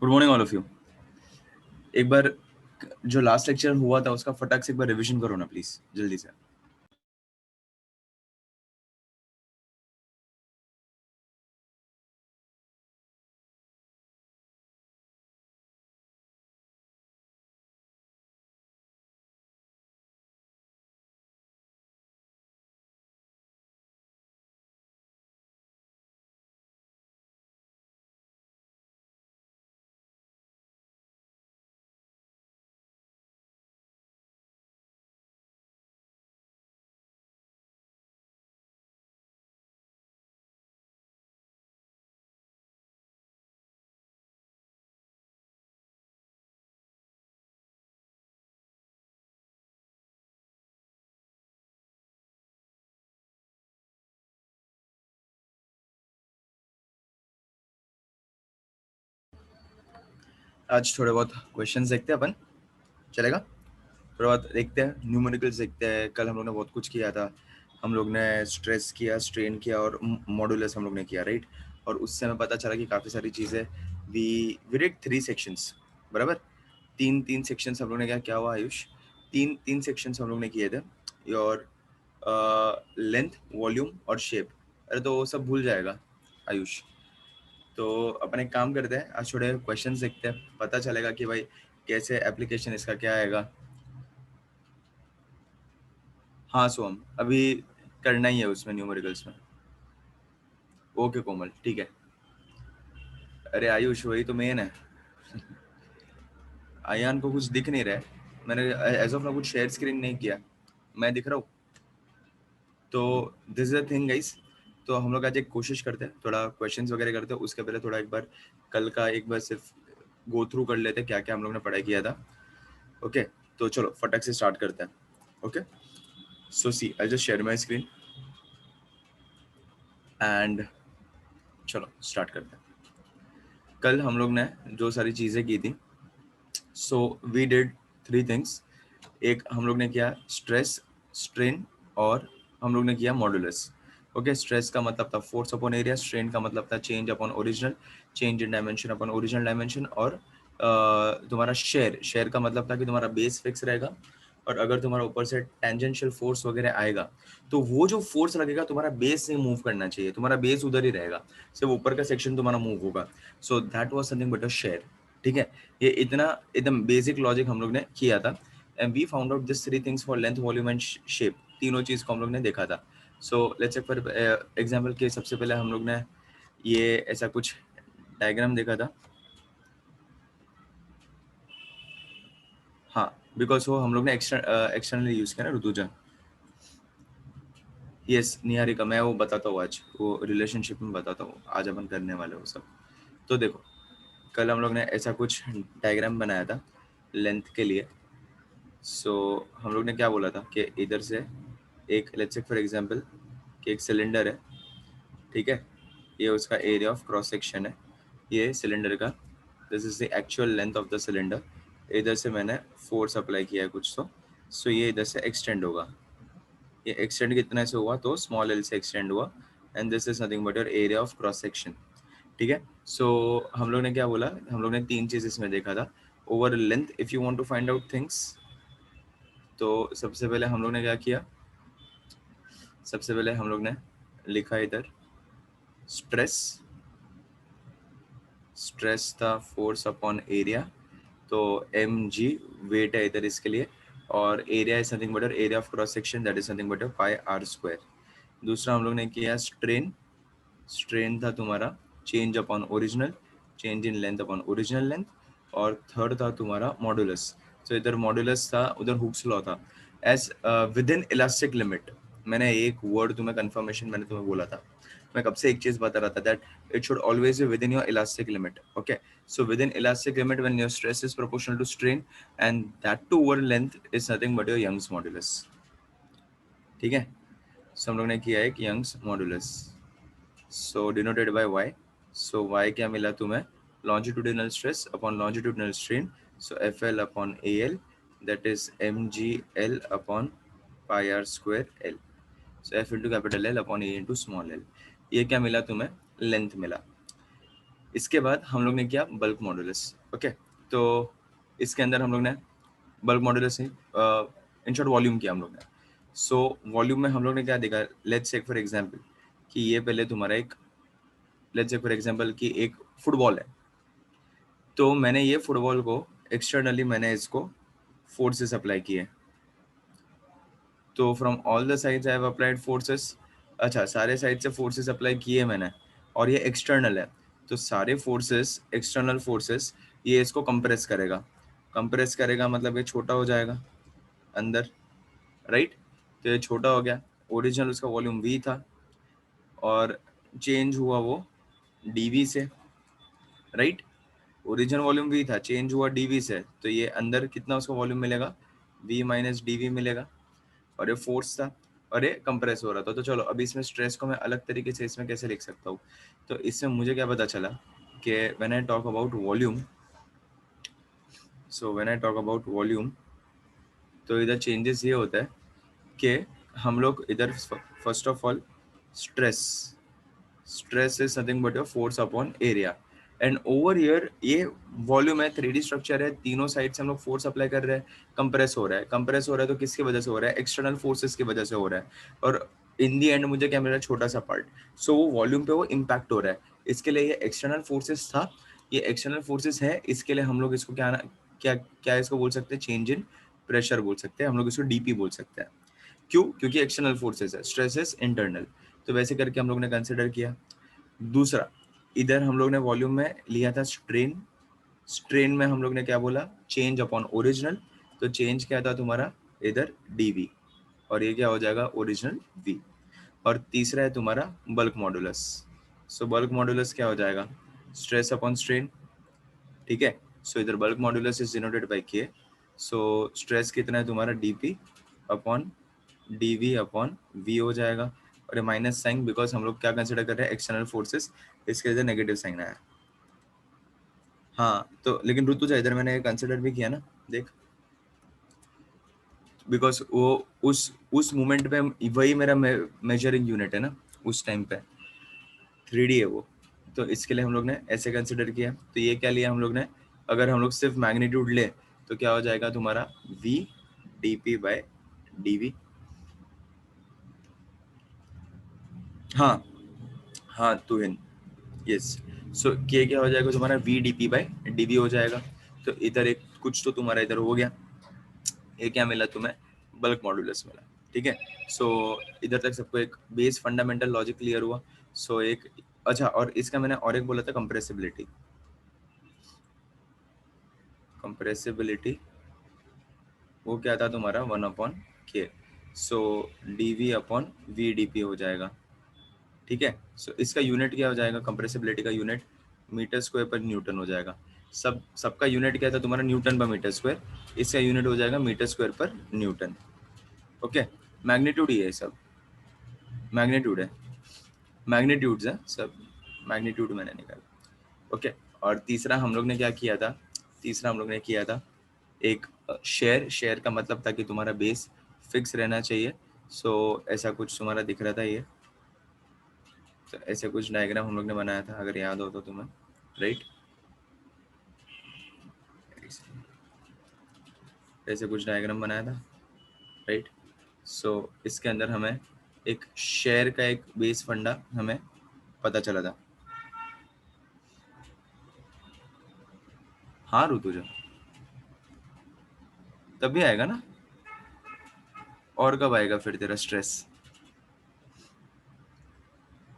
Good morning all of you. एक बार जो last lecture हुआ था उसका फटाक से एक बार रिवीजन करो ना प्लीज, जल्दी से। आज थोड़े बहुत क्वेश्चंस देखते हैं अपन, चलेगा? थोड़ा बहुत देखते हैं, न्यूमेरिकल्स देखते हैं। कल हम लोग ने बहुत कुछ किया था। हम लोग ने स्ट्रेस किया, स्ट्रेन किया और मॉडुलस हम लोग ने किया, राइट? और उससे हमें पता चला कि काफ़ी सारी चीज़ें वी डिड 3 सेक्शंस, बराबर? तीन तीन सेक्शंस हम लोग ने क्या हुआ आयुष? तीन तीन सेक्शंस हम लोग ने किए थे। और लेंथ, वॉल्यूम और शेप। अरे तो वो सब भूल जाएगा आयुष। तो अपन एक काम करते हैं, आज थोड़े क्वेश्चंस देखते हैं, पता चलेगा कि भाई कैसे एप्लीकेशन इसका क्या आएगा। हाँ सोहम, अभी करना ही है उसमें, न्यूमेरिकल्स में। ओके कोमल, ठीक है। अरे आयुष, वही तो मेन है। आयान को कुछ दिख नहीं रहा है। मैंने एज ऑफ नाउ कुछ शेयर स्क्रीन नहीं किया। मैं दिख रहा हूँ। तो this is the thing guys. तो हम लोग आज एक कोशिश करते हैं, थोड़ा क्वेश्चंस वगैरह करते हैं। उसके पहले थोड़ा एक बार कल का एक बार सिर्फ गो थ्रू कर लेते हैं, क्या क्या हम लोग ने पढ़ाई किया था। ओके, तो चलो फटक से स्टार्ट करते हैं। Okay, so see I just share my screen and चलो स्टार्ट करते हैं। कल हम लोग ने जो सारी चीज़ें की थी, सो वी डिड 3 थिंग्स। एक हम लोग ने किया स्ट्रेस, स्ट्रेन और हम लोग ने किया मॉडुलस। ओके, स्ट्रेस का मतलब था फोर्स अपॉन एरिया, स्ट्रेन का मतलब था चेंज अपॉन ओरिजिनल, चेंज इन डायमेंशन अपॉन ओरिजिनल डायमेंशन। और तुम्हारा शेयर, शेयर का मतलब था कि तुम्हारा बेस फिक्स रहेगा और अगर तुम्हारा ऊपर से टेंजेंशियल फोर्स वगैरह आएगा तो वो जो फोर्स लगेगा तुम्हारा बेस से मूव करना चाहिए, तुम्हारा बेस उधर ही रहेगा, सिर्फ ऊपर का सेक्शन तुम्हारा मूव होगा। So that was something but a share. ठीक है, ये इतना एकदम बेसिक लॉजिक हम लोग ने किया था। And we found out this 3 things for length, volume and shape. तीनों चीज को हम लोग ने देखा था। So let's say for example के सबसे पहले हम लोग ने ये ऐसा कुछ डायग्राम देखा था। हाँ, बिकॉज वो हम लोग ने एक्सटर्नली यूज किया ना, ऋतुजा। यस निहारिका, मैं वो बताता हूँ आज, वो रिलेशनशिप में बताता हूँ आज अपन करने वाले वो सब। तो देखो, कल हम लोग ने ऐसा कुछ डायग्राम बनाया था लेंथ के लिए। सो हम लोग ने क्या बोला था कि इधर से एक, लेट्स से फॉर एग्जांपल कि एक सिलेंडर है, ठीक है? ये उसका एरिया ऑफ क्रॉस सेक्शन है, ये सिलेंडर का। This is the actual length of the cylinder. इधर से मैंने फोर्स अप्लाई किया है कुछ, तो सो ये इधर से एक्सटेंड होगा। ये एक्सटेंड कितने से हुआ? तो स्मॉल एल से एक्सटेंड हुआ। And this is nothing but your area of cross section. ठीक है, सो हम लोग ने क्या बोला, हम लोग ने 3 चीज इसमें देखा था। Over length, if you want to find out things, तो सबसे पहले हम लोग ने क्या किया, सबसे पहले हम लोग ने लिखा इधर स्ट्रेस। स्ट्रेस था फोर्स अपॉन एरिया, तो mg वेट है इधर इसके लिए। और area is nothing but area of cross section, that is nothing but pi r square. दूसरा हम लोग ने किया स्ट्रेन। स्ट्रेन था तुम्हारा change upon original, change in length upon original length. और थर्ड था तुम्हारा मॉडुलस। तो इधर मॉडुलस था, उधर हुक्स लॉ था, as within elastic limit. मैंने एक वर्ड तुम्हें कंफर्मेशन मैंने तुम्हें बोला था, मैं कब से एक चीज बता रहा था, that it should always be within your elastic limit. Okay, so within elastic limit when your stress is proportional to strain and that too over length is nothing but your Young's modulus. ठीक है, so हम लोग ने किया एक Young's modulus, so denoted by y। So y क्या मिला तुम्हें? Longitudinal stress upon longitudinal strain, so FL upon AL, that is mgl upon pi r square l। So F into capital L upon A into small l। ये क्या मिला तुम्हें? Length मिला। इसके बाद हम लोग ने किया बल्क मॉडुलस। ओके, तो इसके अंदर हम लोग ने bulk modulus in short volume किया हम लोग ने। सो वॉल्यूम में हम लोग ने क्या देखा, लेट्स टेक फॉर एग्जांपल कि ये पहले तुम्हारा एक, लेट्स टेक फॉर एग्जांपल कि एक फुटबॉल है, तो मैंने ये फुटबॉल को एक्सटर्नली मैंने इसको फोर्सेस अप्लाई किए, तो from all the sides I have applied forces. अच्छा, सारे साइड से फोर्सेस अप्लाई किए मैंने, और ये एक्सटर्नल है, तो सारे फोर्सेस, एक्सटर्नल फोर्सेस, ये इसको कंप्रेस करेगा। कंप्रेस करेगा मतलब ये छोटा हो जाएगा अंदर, राइट? तो ये छोटा हो गया। ओरिजिनल उसका वॉल्यूम v था और चेंज हुआ वो dv से, राइट? ओरिजिनल वॉल्यूम v था, चेंज हुआ dv से, तो ये अंदर कितना उसका वॉल्यूम मिलेगा, v माइनस dv मिलेगा। और ये फोर्स था और ये कंप्रेस हो रहा था। तो चलो अभी इसमें स्ट्रेस को मैं अलग तरीके से इसमें कैसे लिख सकता हूँ, तो इसमें मुझे क्या पता चला कि when I talk about volume, so when I talk about volume, तो इधर चेंजेस ये होता है कि हम लोग इधर first of all stress, stress is nothing but your force upon area, and over here ये वॉल्यूम है, 3D स्ट्रक्चर है, तीनों साइड से हम लोग फोर्स अप्लाई कर रहे हैं, कंप्रेस हो रहा है। कंप्रेस हो रहा है तो किसकी वजह से हो रहा है, एक्सटर्नल फोर्सेस की वजह से हो रहा है, और इन दी एंड मुझे क्या मिल रहा है, छोटा सा पार्ट। सो वो वॉल्यूम पे वो इम्पैक्ट हो रहा है, इसके लिए ये एक्सटर्नल फोर्सेस था, ये एक्सटर्नल फोर्सेस है, इसके लिए हम लोग इसको क्या क्या क्या इसको बोल सकते हैं, चेंज इन प्रेशर बोल सकते हैं हम लोग, इसको डीपी बोल सकते हैं। क्यों? क्योंकि एक्सटर्नल फोर्सेस है, स्ट्रेस इज इंटरनल। तो वैसे करके हम लोग ने कंसिडर किया। दूसरा, इधर हम लोग ने वॉल्यूम में लिया था स्ट्रेन, स्ट्रेन में हम लोग ने क्या बोला, चेंज अपॉन ओरिजिनल, तो चेंज क्या था तुम्हारा इधर dv, और ये क्या हो जाएगा ओरिजिनल v। और तीसरा है तुम्हारा बल्क मॉडुलस। सो बल्क मॉडुलस क्या हो जाएगा, स्ट्रेस अपॉन स्ट्रेन, ठीक है? सो इधर bulk modulus is denoted by k। So stress कितना है तुम्हारा dp upon dv upon v हो जाएगा, और ये माइनस साइन बिकॉज हम लोग क्या कंसिडर कर रहे हैं, एक्सटर्नल फोर्सेस, इसके वजह नेगेटिव साइन आया। हाँ, तो लेकिन ऋतुजा इधर मैंने कंसिडर भी किया ना, देख, बिकॉज वो उस मोमेंट पे वही मेरा मेजरिंग यूनिट है ना, उस टाइम पे 3D है वो, तो इसके लिए हम लोग ने ऐसे कंसिडर किया। तो ये क्या लिया हम लोग ने, अगर हम लोग सिर्फ मैग्नीट्यूड ले तो क्या हो जाएगा तुम्हारा v dp बाय dv। हाँ हाँ तुहिन, यस। सो के क्या हो जाएगा तुम्हारा v dp बाय dv हो जाएगा। तो इधर एक कुछ तो तुम्हारा इधर हो गया, ये क्या मिला तुम्हें, बल्क मॉडुलस मिला, ठीक है? सो इधर तक सबको एक बेस फंडामेंटल लॉजिक क्लियर हुआ। सो एक, अच्छा, और इसका मैंने और एक बोला था कंप्रेसिबिलिटी, कंप्रेसिबिलिटी वो क्या था तुम्हारा 1/k, सो dv अपॉन v dp हो जाएगा, ठीक है? सो इसका यूनिट क्या हो जाएगा, कंप्रेसिबिलिटी का यूनिट मीटर स्क्वायर पर न्यूटन हो जाएगा। सबका यूनिट क्या था तुम्हारा, न्यूटन पर मीटर स्क्वायर, इसका यूनिट हो जाएगा मीटर स्क्वायर पर न्यूटन। ओके, मैग्नीट्यूड ही है सब, मैग्नीट्यूड है, मैग्नीट्यूड्स है सब, मैग्नीट्यूड मैंने निकाला। ओके, और तीसरा हम लोग ने क्या किया था, तीसरा हम लोग ने किया था एक शेयर, शेयर का मतलब था कि तुम्हारा बेस फिक्स रहना चाहिए। सो ऐसा कुछ तुम्हारा दिख रहा था ये, तो ऐसे कुछ डायग्राम हम लोग ने बनाया था, अगर याद हो तो तुम्हें, राइट? ऐसे कुछ डायग्राम बनाया था, राइट? सो इसके अंदर हमें एक शेयर का एक बेस फंडा हमें पता चला था। हाँ ऋतुजा, तभी आएगा ना, और कब आएगा फिर तेरा स्ट्रेस,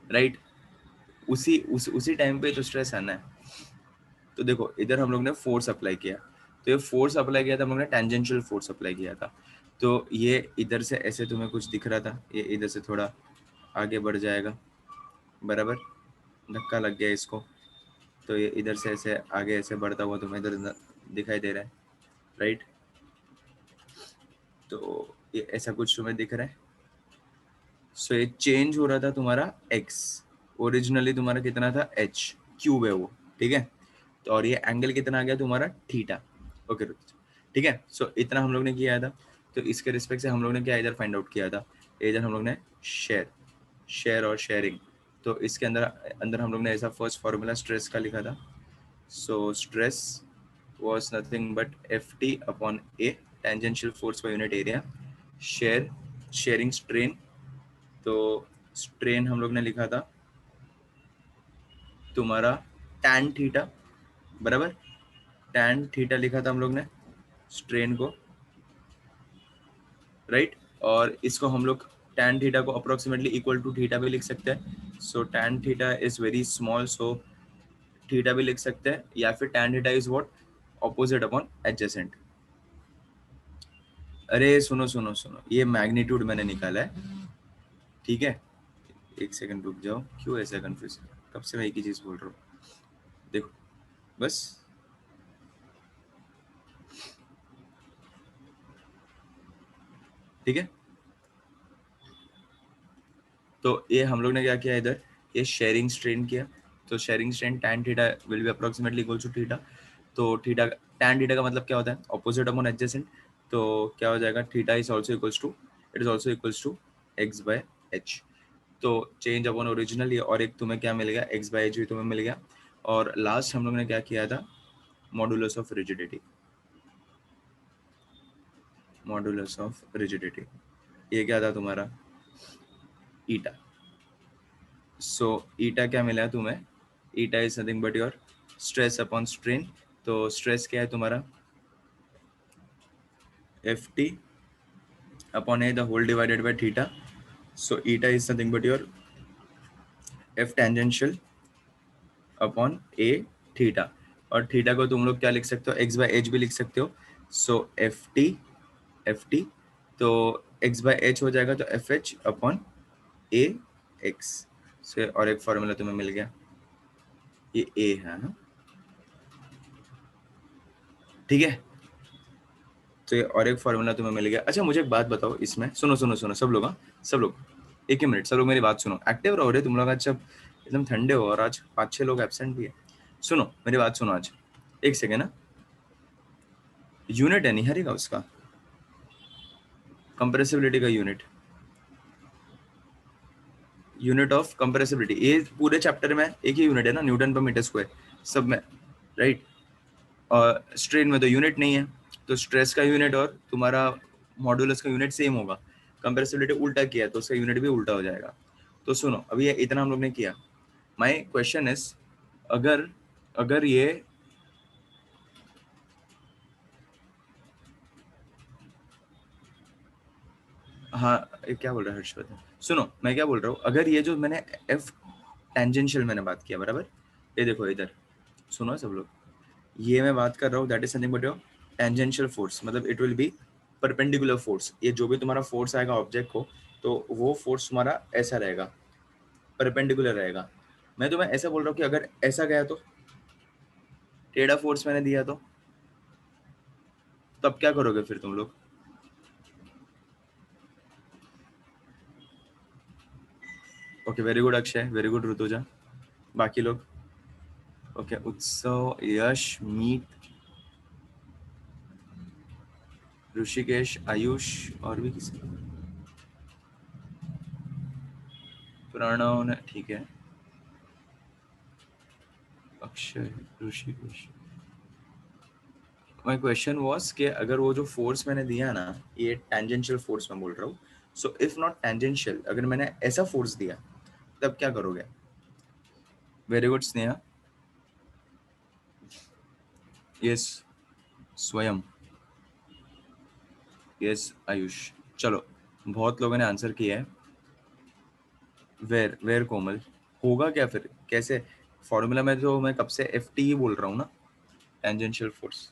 राइट? उसी टाइम पे तो स्ट्रेस आना है। तो देखो इधर हम लोग ने फोर्स अप्लाई किया, तो ये फोर्स अप्लाई किया था हम लोग ने, टेंजेंशियल फोर्स अप्लाई किया था। तो ये इधर से ऐसे तुम्हें कुछ दिख रहा था, ये इधर से थोड़ा आगे बढ़ जाएगा, बराबर, धक्का लग गया इसको, तो ये इधर से ऐसे आगे ऐसे बढ़ता हुआ तुम्हें इधर दिखाई दे रहा है, राइट? तो ये ऐसा कुछ तुम्हें दिख रहा है। सो ये चेंज हो रहा था तुम्हारा x, ओरिजिनली तुम्हारा कितना था h, क्यूब है वो, ठीक है? तो और ये एंगल कितना आ गया तुम्हारा, थीटा। ओके, ठीक है? सो इतना हम लोग ने किया था। तो इसके रिस्पेक्ट से हम लोग ने क्या इधर फाइंड आउट किया था, इधर हम लोग ने शेयर, शेयर और शेयरिंग, तो इसके अंदर अंदर हम लोग ने ऐसा फर्स्ट फॉर्मूला स्ट्रेस का लिखा था. So stress was nothing but Ft upon A, tangential force per unit area, sharing strain. तो स्ट्रेन हम लोग ने लिखा था तुम्हारा tan थीटा, बराबर. tan थीटा लिखा था हम लोग ने स्ट्रेन को, राइट. और इसको हम लोग tan थीटा को अप्रोक्सीमेटली इक्वल टू थीटा भी लिख सकते हैं. सो tan theta is very small, so theta भी लिख सकते हैं, या फिर tan theta is what, opposite upon adjacent. अरे सुनो सुनो सुनो, ये मैग्नीट्यूड मैंने निकाला है, ठीक है. एक सेकंड रुक जाओ, क्यों ऐसा कंफ्यूज, कब से मैं एक ही चीज बोल रहा हूँ. देखो बस, ठीक है. तो ये हम लोग ने क्या किया इधर, ये शेयरिंग स्ट्रेन किया. तो shearing strain tan theta will be approximately equal to theta. तो थीटा, tan थीटा का मतलब क्या होता है, ऑपोजिट अपॉन एडजेसेंट. तो क्या हो जाएगा, theta is also equals to, it is also equals to x by h. तो चेंज अपॉन ओरिजिनल, ये और एक तुम्हें क्या मिल गया, x बाय h भी तुम्हें मिल गया. और लास्ट हम लोग ने क्या किया था, modulus of rigidity, modulus of rigidity, ये क्या था तुम्हारा, ईटा. सो ईटा क्या मिला है तुम्हें, eta is nothing but your stress upon strain. तो स्ट्रेस क्या है तुम्हारा, Ft upon A the whole divided by theta. So eta is nothing but your F tangential upon A theta. और थीटा को तुम लोग क्या लिख सकते हो, x बाय h भी लिख सकते हो. सो Ft, तो x बाय h हो जाएगा, तो FH अपॉन ए एक्स से. और एक फॉर्मूला तुम्हें मिल गया, ये a है ना, ठीक है. तो ये और एक फॉर्मूला तुम्हें मिल गया. अच्छा मुझे एक बात बताओ इसमें, सुनो सुनो सुनो सब लोग, हाँ सब लोग, एक ही मिनट, सब लोग मेरी बात सुनो, एक्टिव रहो रे तुम लोग. आज जब एकदम ठंडे हो, और आज 5-6 लोग एब्सेंट भी है. सुनो मेरी बात सुनो, आज एक सेकेंड ना, यूनिट है निहारी का, उसका कंप्रेसिबिलिटी का यूनिट, यूनिट ऑफ कंप्रेसिबिलिटी, ये पूरे चैप्टर में एक ही यूनिट है ना, न्यूटन पर मीटर स्क्वायर सब में, राइट. और स्ट्रेन में तो यूनिट नहीं है, तो स्ट्रेस का यूनिट और तुम्हारा मॉडुलस का यूनिट सेम होगा. कंप्रेसिबिलिटी उल्टा किया तो उसका यूनिट भी उल्टा हो जाएगा. तो सुनो, अभी ये इतना हम लोग ने किया. माय क्वेश्चन इज, अगर अगर ये हाँ, क्या बोल रहा है हर्षवर्धन, सुनो मैं क्या बोल रहा हूँ, अगर ये जो मैंने एफ टेंजेंशियल मैंने बात किया, बराबर. ये देखो इधर सुनो सब लोग, ये मैं बात कर रहा हूँ, that is something but your tangential force, मतलब it will be perpendicular force. ये जो भी तुम्हारा फोर्स आएगा ऑब्जेक्ट को, तो वो फोर्स तुम्हारा ऐसा रहेगा, परपेंडिकुलर रहेगा. मैं तुम्हें ऐसा बोल रहा हूँ कि अगर ऐसा गया तो, टेढ़ा फोर्स मैंने दिया तो, तब क्या करोगे फिर तुम लोग. Okay very good Akshay, very good Rutuja, बाकी लोग ओके, उत्सव, यश, मीत, ऋषिकेश, आयुष, और भी किसी, प्रणव ने, ठीक है, Akshay, Rishikesh. My question was कि अगर वो जो फोर्स मैंने दिया ना, ये टेंजेंशियल फोर्स मैं बोल रहा हूँ, सो इफ नॉट टेंजेंशियल, अगर मैंने ऐसा फोर्स दिया तब क्या करोगे. वेरी गुड स्नेहा, यस स्वयं, यस आयुष. चलो बहुत लोगों ने आंसर किया है. वेर वेर कोमल, होगा क्या फिर, कैसे, फॉर्मूला में तो मैं कब से एफ टी ही बोल रहा हूँ ना, टेंजेंशियल फोर्स.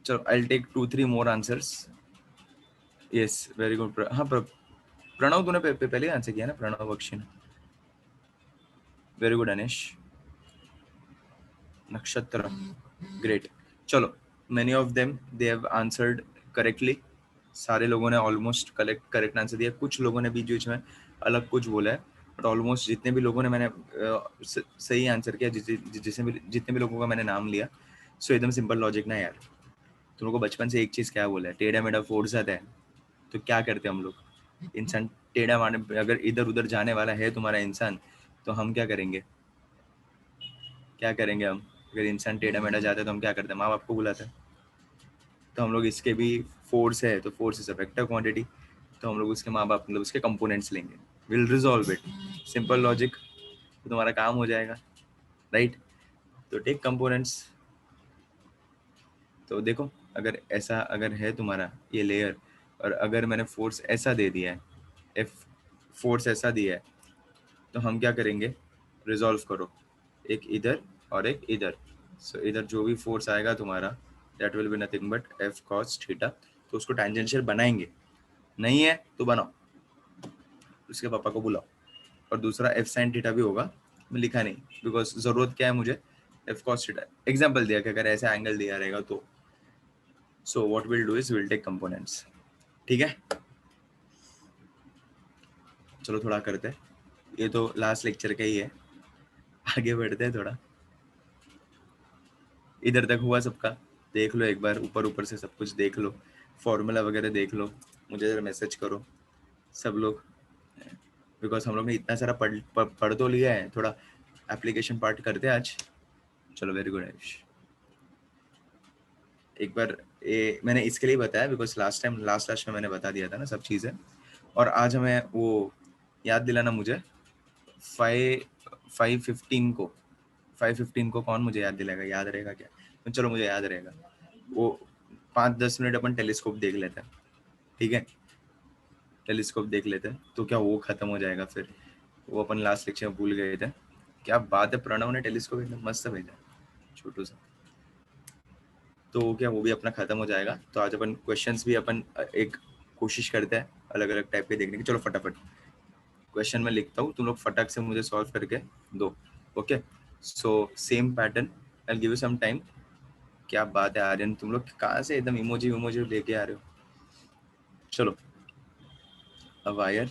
चलो I will take 2-3 more answers. Yes very good. हाँ प्रणव तूने पहले आंसर किया ना, प्रणव बख्शी ने. वेरी गुड अनिश, नक्षत्र, ग्रेट. चलो many of them they have answered correctly. सारे लोगों ने ऑलमोस्ट करेक्ट आंसर दिया. कुछ लोगों ने बीच बीच में अलग कुछ बोला है, बट ऑलमोस्ट जितने भी लोगों ने मैंने सही आंसर किया, जितने भी लोगों का मैंने नाम लिया. सो एकदम सिंपल लॉजिक ना यार. तुम लोग को बचपन से एक चीज क्या बोला है, टेढ़ा मेढ़ा फोर्स आता है तो क्या करते हम लोग, इंसान टेढ़ा मारने, अगर इधर उधर जाने वाला है तुम्हारा इंसान, तो हम क्या करेंगे? क्या करेंगे हम? अगर इंसान टेढ़ा मेढ़ा जाता है तो हम क्या करते हैं? माँ बाप को बुलाते हैं। तो हम लोग इसके भी फोर्स है, तो force is a vector quantity, तो हम लोग उसके माँ बाप मतलब उसके कंपोनेंट्स लेंगे, will resolve it, simple logic, तो तुम्हारा काम हो जाएगा, राइट? तो टेक कंपोनेंट्स। तो देखो, अगर ऐसा अगर है तुम्हारा ये लेयर, और अगर मैंने फोर्स ऐसा दे दिया है, एफ फोर्स ऐसा दिया है, तो हम क्या करेंगे? रिजॉल्व करो, एक इधर और एक इधर। सो इधर जो भी फोर्स आएगा तुम्हारा, that will be nothing but F cos theta. तो उसको टेंजेंशियल बनाएंगे, नहीं है तो बनाओ, उसके पापा को बुलाओ। और दूसरा एफ साइन थीटा भी होगा, मैं लिखा नहीं बिकॉज जरूरत क्या है मुझे, एफ कॉस थीटा एग्जाम्पल दिया कि अगर ऐसा एंगल दिया रहेगा तो। So what will do is will take components, ठीक है? चलो थोड़ा करते हैं, ये तो लास्ट लेक्चर का ही है, आगे बढ़ते हैं थोड़ा। इधर तक हुआ सबका? देख लो एक बार, ऊपर ऊपर से सब कुछ देख लो, फॉर्मूला वगैरह देख लो, मुझे जरा मैसेज करो सब लोग, बिकॉज हम लोग ने इतना सारा पढ़ तो लिया है, थोड़ा एप्लीकेशन पार्ट करते हैं आज। चलो वेरी गुड आयुष। एक बार ये मैंने इसके लिए बताया बिकॉज लास्ट टाइम लास्ट में मैंने बता दिया था ना सब चीज़ें, और आज हमें वो याद दिलाना मुझे, 5:15 को कौन मुझे याद दिलाएगा? याद रहेगा क्या? तो चलो मुझे याद रहेगा, वो 5-10 मिनट अपन टेलीस्कोप देख लेते हैं, ठीक है? टेलीस्कोप देख लेते हैं तो क्या वो खत्म हो जाएगा फिर, वो अपन लास्ट लेक्चर में भूल गए थे। क्या बात है, प्रणव ने टेलीस्कोप एकदम मस्त भेजा, छोटू सा, तो क्या वो भी अपना खत्म हो जाएगा। तो आज अपन क्वेश्चंस भी अपन एक कोशिश करते हैं अलग अलग टाइप के देखने की। चलो फटाफट क्वेश्चन में लिखता हूँ, तुम लोग फटाक से मुझे सॉल्व करके दो, okay? So same pattern, I give you some time. क्या बात है आर्यन, तुम लोग कहाँ से एकदम इमोजी इमोजी लेके आ रहे हो? चलो, a wire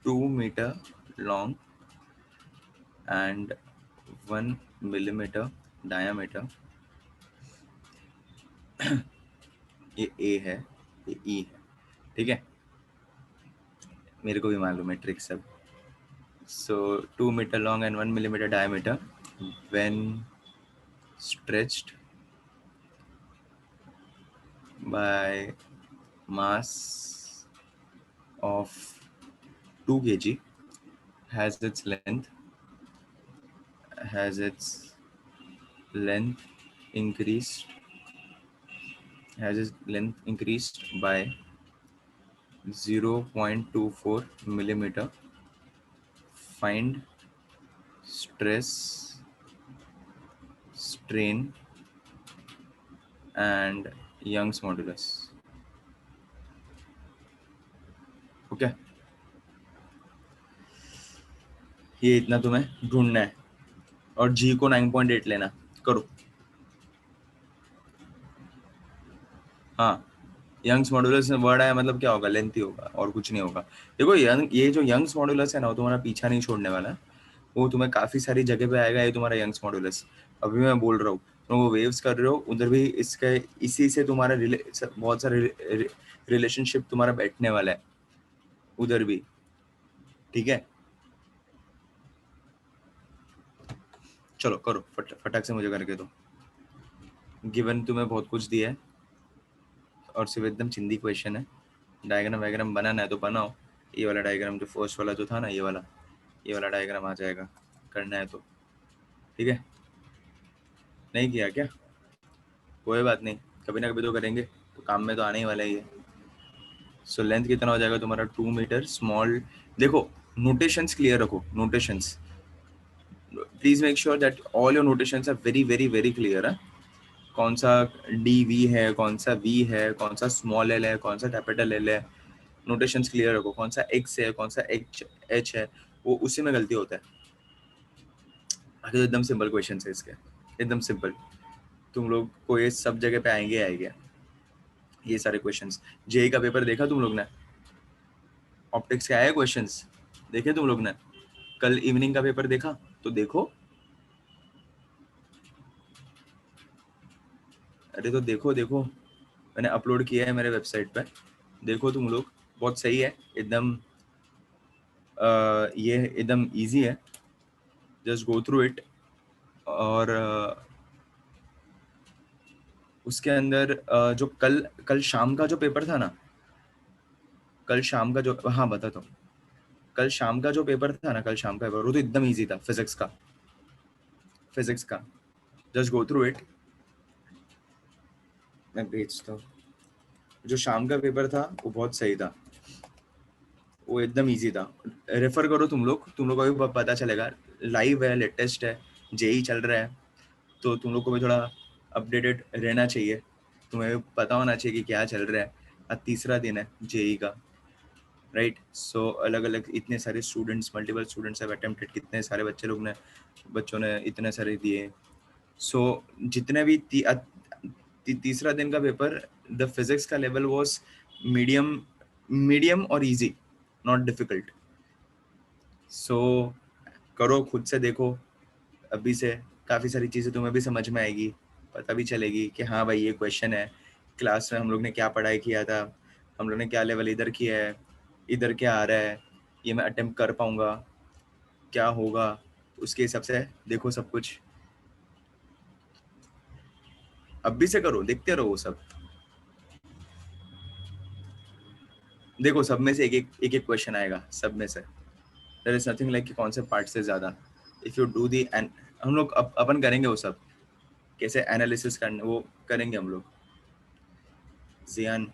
2 meter long and 1 millimeter diameter, ये A है, ये E है, ठीक है? मेरे को भी मालूम है ट्रिक सब। So 2 meter long and 1 millimeter diameter, when stretched by mass of 2 kg, has its length has its length increased has its length increased by 0.24 millimeter. Find stress, strain and Young's modulus. Okay, ये इतना तुम्हें ढूंढना है, और जी को 9.8 लेना। करो। हाँ, यंग्स मॉडुलस वर्ड आया मतलब क्या होगा? लेंथ ही होगा और कुछ नहीं होगा। देखो ये जो यंग्स मॉडुलस है ना, वो तुम्हारा पीछा नहीं छोड़ने वाला, वो तुम्हें काफी सारी जगह पे आएगा। ये तुम्हारा यंग्स मॉडुलस, अभी मैं बोल रहा हूँ, तुम वो वेव्स कर रहे हो उधर भी, इसके इसी से तुम्हारा बहुत सारे रिलेशनशिप तुम्हारा बैठने वाला है उधर भी, ठीक है? चलो करो फटाक से मुझे करके दो। गिवन तुम्हें बहुत कुछ दिया है और सिर्फ एकदम चिंदी क्वेश्चन है। डायग्राम वायग्राम बनाना है तो बनाओ, ये वाला डायग्राम जो फर्स्ट वाला जो था ना, ये वाला डायग्राम आ जाएगा, करना है तो, ठीक है? नहीं किया क्या? कोई बात नहीं, कभी ना कभी तो करेंगे, तो काम में तो आने ही वाला ही है। सो लेंथ कितना हो जाएगा तुम्हारा? 2 मीटर स्मॉल। देखो नोटेशंस क्लियर रखो, notations please make sure that all your notations are very very very clear है। कौन सा डी वी है, कौन सा वी है, कौन सा स्मॉल एल है, कौन सा कैपिटल एल है, नोटेशंस क्लियर रखो। कौन सा एक्स है, कौन सा एच है, वो उसी में गलती होता है। बाकी तो एकदम सिंपल क्वेश्चन है इसके, एकदम सिंपल। तुम लोग को ये सब जगह पे आएंगे आएंगे ये सारे क्वेश्चंस। जेई का पेपर देखा तुम लोग ने? ऑप्टिक्स के आए क्वेश्चंस देखे तुम लोग ने? कल इवनिंग का पेपर देखा? तो देखो, अरे तो देखो देखो, मैंने अपलोड किया है मेरे वेबसाइट पे, देखो तुम लोग। बहुत सही है एकदम। ये एकदम इजी है, जस्ट गो थ्रू इट। और उसके अंदर जो कल कल शाम का जो पेपर था ना, कल शाम का जो, हाँ बताता हूँ, कल शाम का जो पेपर था ना, कल शाम का पेपर वो तो एकदम इजी था, फिजिक्स का, फिजिक्स का। जस्ट गो थ्रू इट, मैं भेजता हूँ। जो शाम का पेपर था वो बहुत सही था, वो एकदम इजी था। रेफर करो तुम लोग को भी पता चलेगा। लाइव है, लेटेस्ट है, जेई चल रहा है, तो तुम लोग को भी थोड़ा अपडेटेड रहना चाहिए। तुम्हें भी पता होना चाहिए कि क्या चल रहा है। आज तीसरा दिन है जेई का, राइट? सो अलग अलग इतने सारे students, multiple students have attempted, कितने सारे बच्चों ने इतने सारे दिए। सो जितने भी तीसरा दिन का पेपर, द फिजिक्स का लेवल वाज मीडियम, मीडियम और इजी, नॉट डिफिकल्ट। सो करो, खुद से देखो अभी से, काफ़ी सारी चीज़ें तुम्हें भी समझ में आएगी, पता भी चलेगी कि हाँ भाई ये क्वेश्चन है, क्लास में हम लोग ने क्या पढ़ाई किया था, हम लोग ने क्या लेवल इधर किया है, इधर क्या आ रहा है, ये मैं अटेम्प्ट कर पाऊंगा, क्या होगा, उसके हिसाब से देखो सब कुछ। अभी से करो, देखते रहो वो सब। देखो सब में से एक एक क्वेश्चन आएगा, सब में से। देयर इज नथिंग लाइक कि कौन से पार्ट से ज़्यादा। If you do the and हम लोग अपन करेंगे वो सब, कैसे एनालिसिस करना वो करेंगे हम लोग। जियान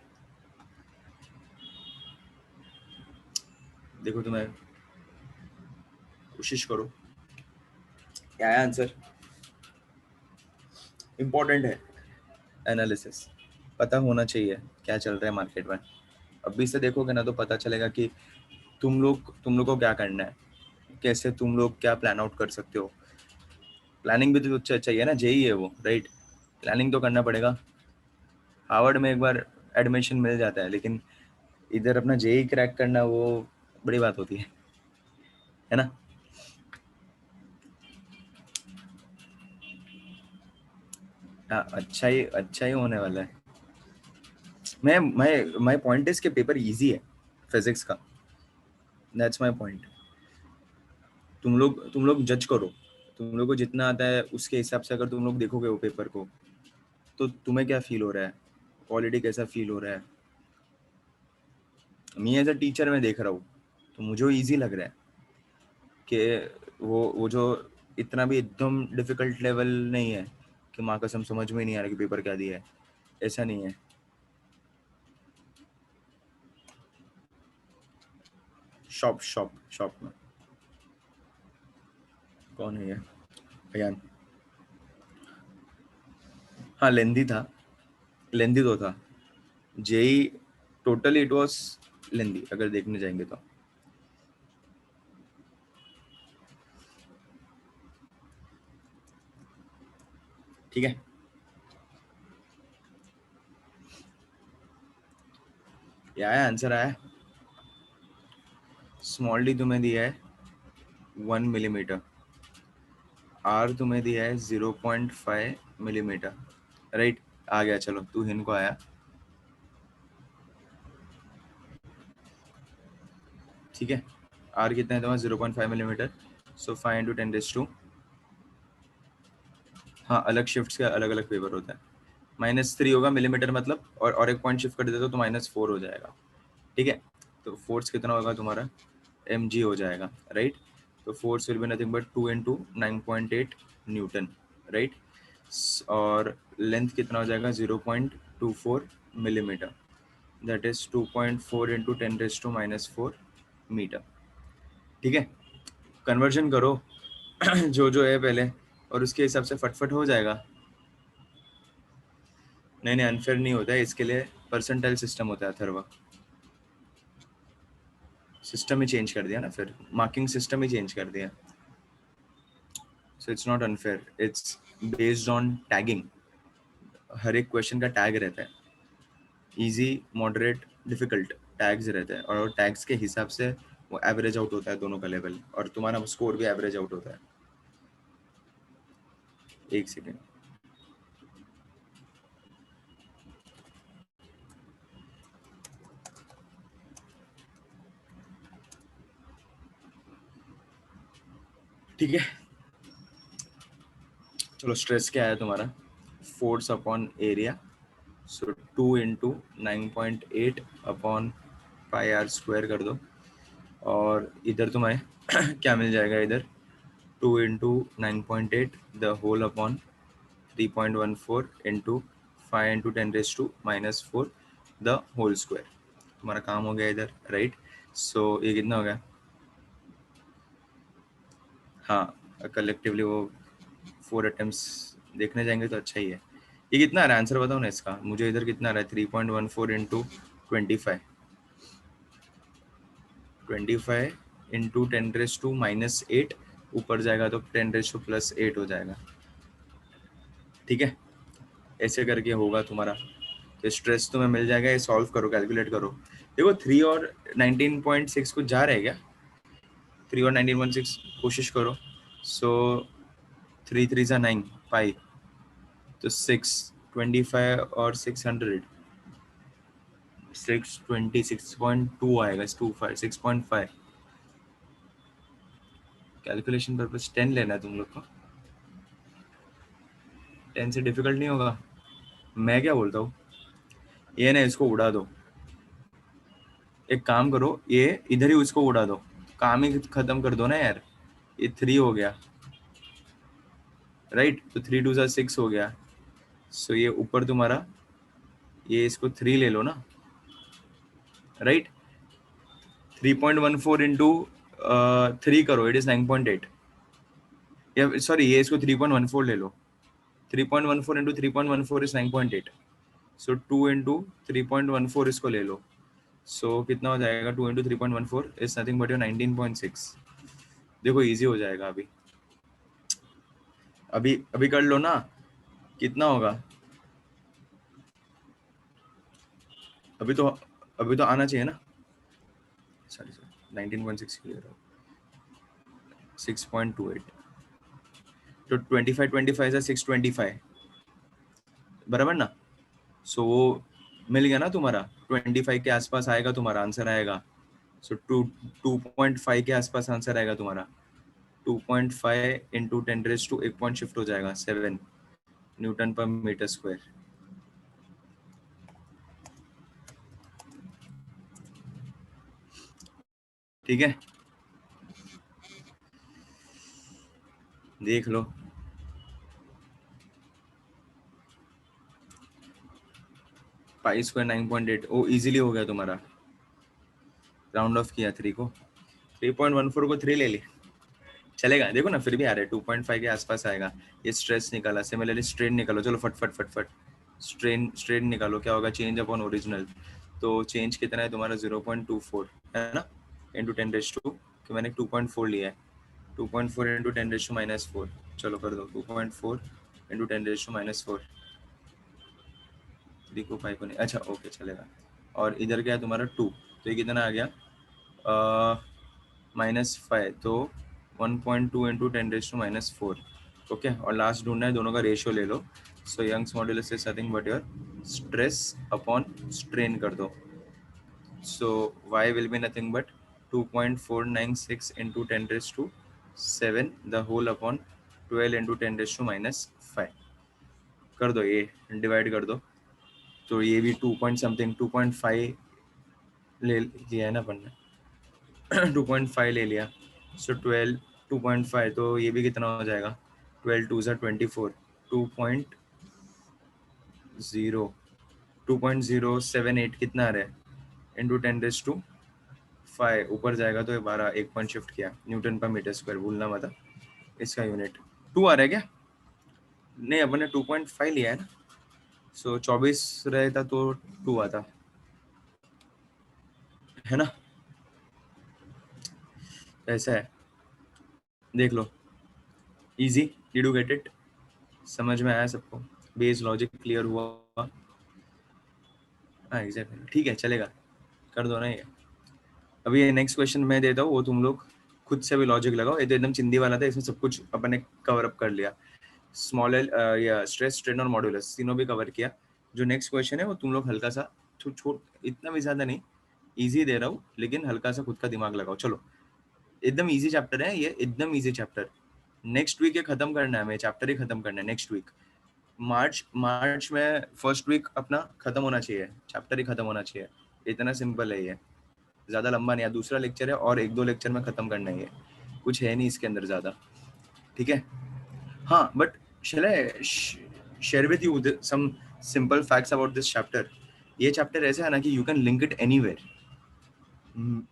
देखो, तुम्हें कोशिश करो। क्या है आंसर? इम्पोर्टेंट है एनालिसिस, पता होना चाहिए क्या चल रहा है मार्केट में। अभी से देखोगे ना तो पता चलेगा कि तुम लोग को क्या करना है, कैसे तुम लोग क्या प्लान आउट कर सकते हो। प्लानिंग भी तो चाहिए ना, जेई है वो, राइट? प्लानिंग तो करना पड़ेगा। हार्वर्ड में एक बार एडमिशन मिल जाता है, लेकिन इधर अपना जेई क्रैक करना वो बड़ी बात होती है ना? हाँ, अच्छा ही होने वाला है। मैं माय पॉइंट इज के पेपर इजी है फिजिक्स का, दैट्स माय पॉइंट। तुम लोग जज करो, तुम लोग को जितना आता है उसके हिसाब से अगर तुम लोग देखोगे वो पेपर को, तो तुम्हें क्या फील हो रहा है, ऑलरेडी कैसा फील हो रहा है। मैं एज अ टीचर मैं देख रहा हूँ, तो मुझे इजी लग रहा है कि वो जो इतना भी एकदम डिफिकल्ट लेवल नहीं है कि माँ कसम समझ में ही नहीं आ रहा कि पेपर क्या दिया है, ऐसा नहीं है। शॉप में कौन है ये? अयान। हाँ, लेंदी था, लेंदी तो था। जेई टोटली इट वाज लेंदी अगर देखने जाएंगे तो। ठीक है, ये आया, आंसर आया। स्मॉल डी तुम्हें दिया है 1 मिलीमीटर, आर तुम्हें दिया है 0.5 मिलीमीटर, राइट? आ गया, चलो तू हिन को आया। ठीक है, आर कितना है तुम्हारा? 0.5 मिलीमीटर। सो 5 × 10⁻²। हाँ, अलग शिफ्ट्स का अलग अलग पेपर होता है। -3 होगा मिलीमीटर मतलब, और एक पॉइंट शिफ्ट कर देते तो -4 हो जाएगा। ठीक है, तो फोर्स कितना होगा तुम्हारा? mg हो जाएगा, राइट? तो force will be nothing but 2 × 9.8 Newton, right? और लेंथ कितना हो जाएगा? 0.24 मिलीमीटर, दैट इज 2.4 × 10⁻⁻4 मीटर। ठीक है, कन्वर्जन करो जो है पहले, और उसके हिसाब से फटफट हो जाएगा। नहीं नहीं, अनफेयर नहीं होता है, इसके लिए परसेंटाइल सिस्टम होता है अथर्वा। सिस्टम ही चेंज कर दिया ना, फिर मार्किंग सिस्टम ही चेंज कर दिया। So it's not unfair, it's based on tagging. हर एक क्वेश्चन का टैग रहता है, इजी, मॉडरेट, डिफिकल्ट टैग्स रहते हैं, और टैग्स के हिसाब से वो एवरेज आउट होता है दोनों का लेवल, और तुम्हारा स्कोर भी एवरेज आउट होता है। एक सेकेंड, ठीक है, चलो स्ट्रेस क्या है तुम्हारा, force upon area, so 2 into 9.8 upon pi r square कर दो, और इधर तुम्हें क्या मिल जाएगा, इधर 2 into 9.8 the whole upon 3.14 into 5 into 10⁻⁻⁴ the whole square. तुम्हारा काम हो गया इधर, राइट। सो ये कितना हो गया, हाँ कलेक्टिवली वो 4 अटेम्प्ट्स देखने जाएंगे तो अच्छा ही है। ये कितना आ रहा है आंसर बताओ ना इसका, मुझे इधर कितना आ रहा है, 3.14 इंटू 25, 25 इंटू 10⁻⁻8, ऊपर जाएगा तो 10⁻+8 हो जाएगा। ठीक है, ऐसे करके होगा तुम्हारा, तो स्ट्रेस तुम्हें मिल जाएगा, ये सॉल्व करो, कैलकुलेट करो। देखो 3 और 19.6 कुछ जा रहा है क्या, 3 और 19.6 कोशिश करो। सो 3 3 सा 9 पाई, तो 625 और 600, 620, 6.2 आएगा, 25 6.5। कैलकुलेशन पर्पस 10 लेना है तुम लोग को, 10 से डिफिकल्ट नहीं होगा। मैं क्या बोलता हूँ, ये ना इसको उड़ा दो, एक काम करो, ये इधर ही उसको उड़ा दो, काम ही खत्म कर दो ना यार। ये 3 हो गया, राइट, तो 3 2 सा 6 हो गया। सो ये ऊपर तुम्हारा, ये इसको 3 ले लो ना, राइट। 3.14 इंटू 3 करो, इट इज 9.8, या सॉरी ये इसको 3.14 ले लो, 3.14 इंटू 3.14 इज 9.8, सो 2 इंटू 3.14 इसको ले लो। सो कितना हो जाएगा, 2 into 3.14 is nothing but your 19.6। देखो इजी हो जाएगा, अभी अभी अभी कर लो ना, कितना होगा, अभी तो आना चाहिए ना, सॉरी 19.6 क्लियर हो, 6.28, तो 25 से 625 बराबर ना। सो वो मिल गया ना तुम्हारा, 25 के आसपास आएगा तुम्हारा आंसर आएगा। सो 2.5 के आसपास आंसर आएगा तुम्हारा, 2.5 इंटू 10⁻⁻, एक पॉइंट शिफ्ट हो जाएगा 7 न्यूटन पर मीटर स्क्वायर। ठीक है, देख लो, पाई स्क्वायर 9.8, ओ इजीली हो गया तुम्हारा, राउंड ऑफ किया 3 को, 3.14 को 3 ले ली, चलेगा। देखो ना फिर भी आ रहा है, 2.5 के आसपास आएगा। ये स्ट्रेस निकाला, सिमिलरली स्ट्रेन निकालो, चलो फट फट फट फट, स्ट्रेन निकालो, क्या होगा, चेंज अपॉन ओरिजिनल, तो चेंज कितना है तुम्हारा 0.24 है ना, इंटू 10⁻², कि मैंने 2.4 लिया है, 2.4 इंटू 10⁻⁻⁴, चलो कर दो, 2.4 इंटू 10⁻⁻⁴, 3 को 5 को नहीं, अच्छा ओके चलेगा। और इधर क्या है तुम्हारा 2, तो ये कितना आ गया, -5, तो 1.2 इंटू 10⁻⁻⁴, ओके। और लास्ट ढूंढना है, दोनों का रेशियो ले लो। So Young's modulus is nothing but your stress upon strain कर दो। So y will be nothing but 2.496 into 10⁻⁷ the whole upon 12 into 10⁻⁻⁵, कर दो, ये डिवाइड कर दो, तो ये भी 2 पॉइंट समथिंग 2.5 ले लिया है ना अपन ने 2.5 ले लिया। सो 12 2.5, तो ये भी कितना हो जाएगा, 12 2 24, 2.0 2.078 कितना आ रहा है, इंटू 10⁻⁵, ऊपर जाएगा तो ये 12, एक पॉइंट शिफ्ट किया, न्यूटन पर मीटर स्क्वायर, भूलना मत, इसका यूनिट 2 आ रहा है क्या, नहीं अपन ने 2.5 लिया है ना। सो 24 रहता तो 2 आता है ना, ऐसा है, देख लो, easy, did you get it, समझ में आया सबको, बेस लॉजिक क्लियर हुआ, हाँ एग्जैक्टली, ठीक है चलेगा, कर दो ना ये। अभी ये नेक्स्ट क्वेश्चन मैं देता हूँ, वो तुम लोग खुद से भी लॉजिक लगाओ, ये तो एकदम चिंदी वाला था, इसमें सब कुछ अपन ने कवर अप कर लिया, स्मॉल एल या स्ट्रेस स्ट्रेन और मॉड्यूलस तीनों भी कवर किया। जो नेक्स्ट क्वेश्चन है वो तुम लोग हल्का सा छोट, इतना भी ज्यादा नहीं, इजी दे रहा हूँ, लेकिन हल्का सा खुद का दिमाग लगाओ। चलो एकदम इजी चैप्टर है ये, एकदम इजी चैप्टर, नेक्स्ट वीक ये खत्म करना है, हमें चैप्टर ही खत्म करना है नेक्स्ट वीक। मार्च में फर्स्ट वीक अपना खत्म होना चाहिए, चैप्टर ही खत्म होना चाहिए। इतना सिंपल है ये, ज्यादा लंबा नहीं है। दूसरा लेक्चर है और 1-2 लेक्चर में खत्म करना है ये, कुछ है नहीं इसके अंदर ज्यादा, ठीक है। हाँ, but shall I share with you some simple facts about this chapter? ये चैप्टर ऐसा है ना कि you can link it anywhere,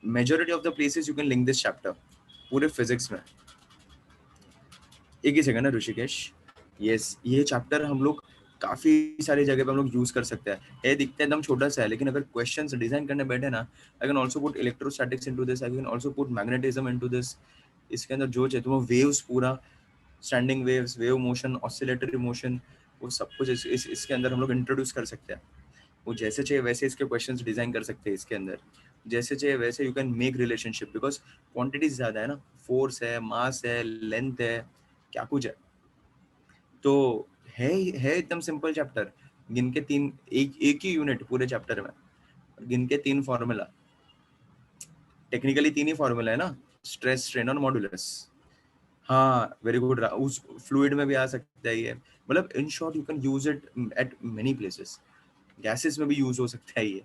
majority of the places you can link this chapter पूरे फिजिक्स में। एक ही सेकंड है ऋषिकेश। यस, ये चैप्टर हम लोग काफी सारी जगह पे हम लोग यूज कर सकते हैं। ये दिखता है एकदम छोटा सा है, लेकिन अगर क्वेश्चंस डिजाइन करने बैठे ना, I can also put electrostatics into this, I can also put magnetism into this. इसके अंदर जो चाहिए, तो वेव्स पूरा, standing waves, wave motion, oscillatory motion, वो सब कुछ इसके अंदर हम लोग इंट्रोड्यूस कर सकते हैं। वो जैसे चाहिए वैसे इसके क्वेश्चंस डिजाइन कर सकते हैं इसके अंदर, जैसे चाहिए वैसे you can make relationship, because quantities ज्यादा है ना, फोर्स है, मास है, लेंथ है, क्या कुछ है। तो है एकदम सिंपल चैप्टर। गिन के तीन, एक ही यूनिट पूरे चैप्टर में, गिन के 3 फॉर्मूला, टेक्निकली 3 ही फॉर्मूला है ना, स्ट्रेस, स्ट्रेन और मॉडुलस। हाँ, वेरी गुड। उस फ्लूइड में भी आ सकता है ये, मतलब in short you can use it at many places. Gases में भी यूज हो सकता है ये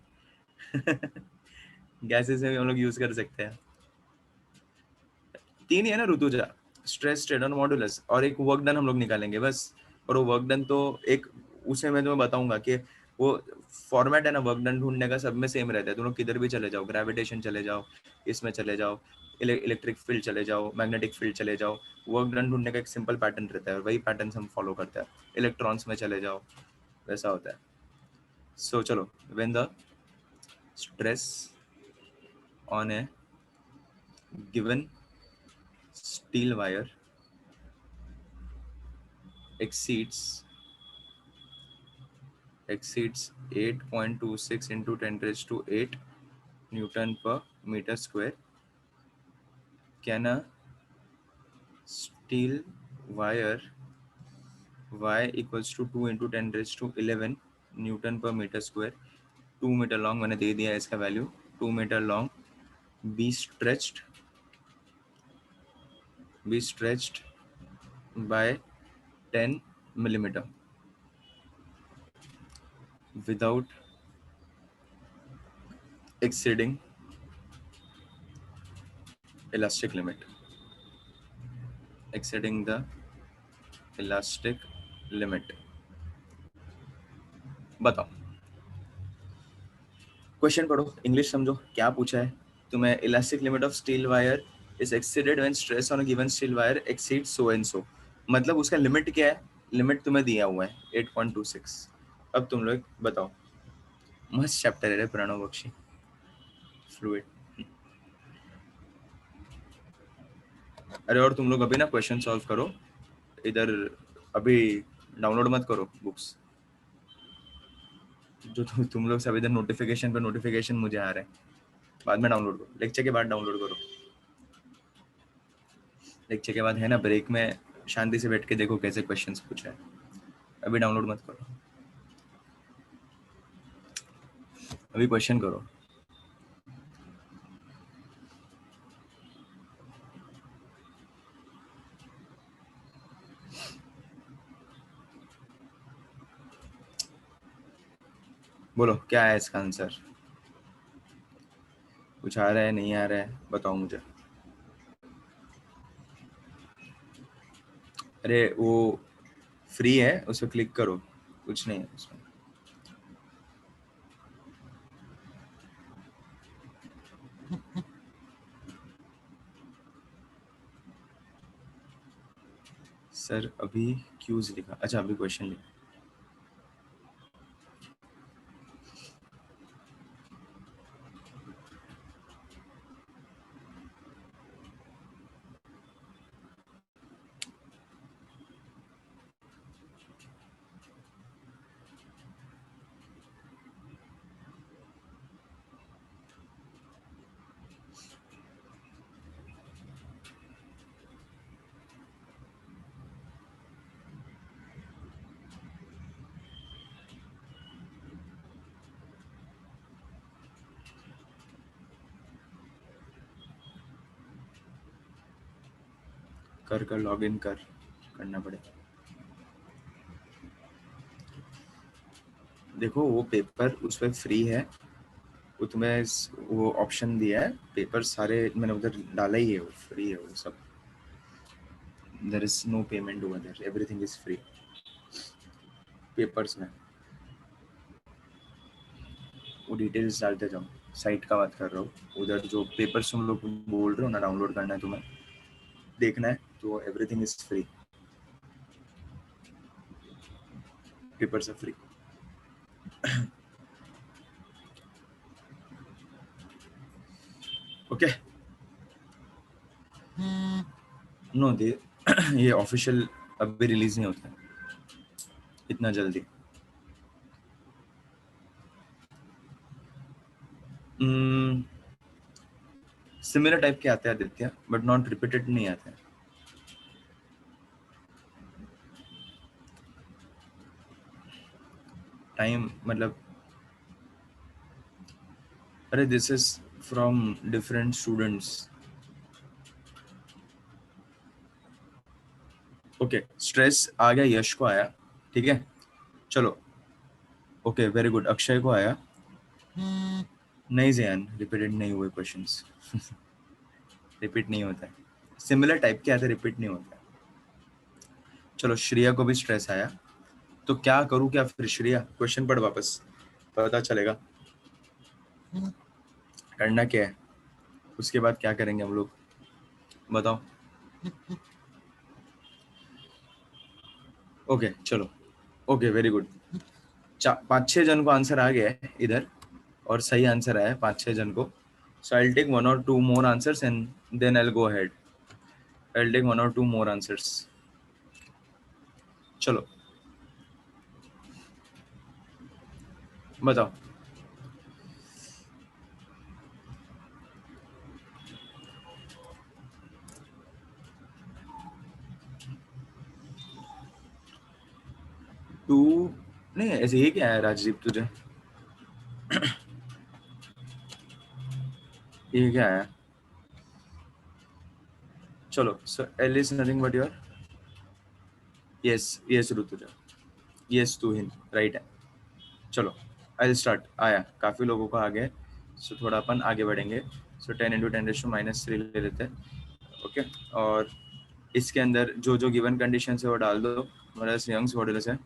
गैसेस में भी हम लोग यूज कर सकते हैं। 3 ही है ना ऋतुजा, स्ट्रेस, स्ट्रेन और मॉडुलस, और एक वर्क डन हम लोग निकालेंगे बस। और वो वर्क डन तो एक, उसे मैं तुम्हें बताऊंगा कि वो फॉर्मेट है ना वर्क डन ढूंढने का, सब में सेम रहता है। तुम लोग किधर भी चले जाओ, ग्रेविटेशन चले जाओ, इसमें चले जाओ, इलेक्ट्रिक फील्ड चले जाओ, मैग्नेटिक फील्ड चले जाओ, वर्क डन ढूंढने का एक सिंपल पैटर्न रहता है, वही पैटर्न हम फॉलो करते हैं। इलेक्ट्रॉन्स में चले जाओ, वैसा होता है। सो चलो, when the stress on A given steel wire exceeds 8.26 into 10 raised to 8 Newton per meter square, can a steel wire y equals to 2 into 10 raised to 11 Newton per meter square, 2 metre long, मैंने दे दिया है इसका value, 2 metre long, be stretched by 10 millimeter without exceeding elastic limit, exceeding the elastic limit। बताओ, question पढ़ो, English समझो क्या पूछा है तुम्हें। Elastic limit of steel wire is exceeded when stress on a given steel wire exceeds so and सो। मतलब उसका limit क्या है, लिमिट तुम्हें दिया हुआ है 8.26। अब तुम लोग बताओ। मस्त चैप्टर है रे प्रणव बख्शी, फ्लूइड। अरे और तुम लोग अभी ना क्वेश्चन सॉल्व करो इधर, अभी डाउनलोड मत करो बुक्स, जो तुम लोग सब इधर नोटिफिकेशन पे नोटिफिकेशन मुझे आ रहे हैं, बाद में डाउनलोड करो, लेक्चर के बाद डाउनलोड करो। लेक्चर के बाद है ना ब्रेक में शांति से बैठ के देखो कैसे क्वेश्चंस पूछा है, अभी डाउनलोड मत करो, अभी क्वेश्चन करो। बोलो क्या है इसका आंसर, कुछ आ रहा है नहीं आ रहा है बताओ मुझे। अरे वो फ्री है, उस पर क्लिक करो, कुछ नहीं है उसमें। सर अभी क्यूज लिखा, अच्छा अभी क्वेश्चन लिखा। कर लॉग इन करना पड़ेगा। देखो वो पेपर उस पर फ्री है, वो तुम्हें वो ऑप्शन दिया है, पेपर सारे मैंने उधर डाला ही है, वो फ्री है वो सब। There is no payment over there, everything is free papers में। वो डिटेल्स डालते जाओ, साइट का बात कर रहा हूँ, उधर जो पेपर्स तुम लोग बोल रहे हो ना डाउनलोड करना है तुम्हें, देखना है, तो everything is free, papers are free. Okay no they ये ऑफिशियल अभी रिलीज नहीं होता है इतना जल्दी। सिमिलर टाइप के आते हैं आदित्य, बट नॉट रिपीटेड नहीं आते हैं। टाइम मतलब, अरे this is from different students. Okay stress आ गया, यश को आया, ठीक है चलो। ओके वेरी गुड, अक्षय को आया। नहीं जैन, रिपीटेड नहीं हुए क्वेश्चंस रिपीट नहीं होता है, सिमिलर टाइप के आते रिपीट नहीं होता है। चलो श्रेया को भी स्ट्रेस आया, तो क्या करूं क्या फिर श्रेया, क्वेश्चन पढ़ वापस, पता चलेगा करना क्या है, उसके बाद क्या करेंगे हम लोग, बताओ। ओके चलो, ओके वेरी गुड, 5-6 जन को आंसर आ गया है इधर, और सही आंसर आया है 5-6 जन को। सो आई will take 1 or 2 more answers and then I'll go ahead. I'll take 1 or 2 more answers. चलो बताओ। टू नहीं, ऐसे ही क्या है राजदीप तुझे, ये क्या है। चलो so L is nothing but your, yes yes Rutuja, yes तू हिंद राइट है। चलो आई स्टार्ट, आया काफी लोगों को आ गए, सो थोड़ा अपन आगे बढ़ेंगे। सो 10 × 10⁻³ ले लेते हैं, ओके। और इसके अंदर जो जो गिवन कंडीशन है वो डाल दो, हमारा यंग्स मॉडुलस है,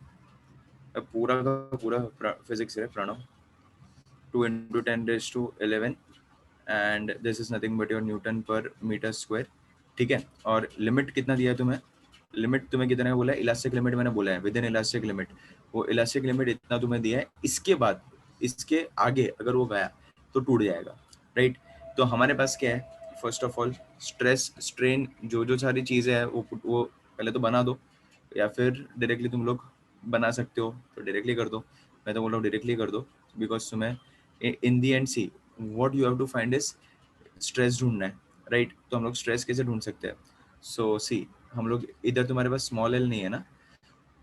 अब पूरा का पूरा फिजिक्स है Pranav. 2 × 10⁻11 and this is nothing but your newton per metre square, ठीक है। और लिमिट कितना दिया है तुम्हें, लिमिट तुम्हें कितना बोला है, इलास्टिक लिमिट मैंने बोला है, विद इन इलास्टिक लिमिट, वो इलास्टिक लिमिट इतना तुम्हें दिया है, इसके बाद इसके आगे अगर वो गया तो टूट जाएगा, राइट। तो हमारे पास क्या है, first of all stress strain जो जो सारी चीज़ें हैं वो पहले तो बना दो, या फिर डायरेक्टली तुम लोग बना सकते हो तो डायरेक्टली कर दो, मैं तो बोल रहा हूँ डायरेक्टली कर दो, बिकॉज तुम्हें in the end see what you have to find is stress ढूंढना है, राइट। तो हम लोग स्ट्रेस कैसे ढूंढ सकते हैं, सो सी हम लोग इधर तुम्हारे पास स्मॉल एल नहीं है ना,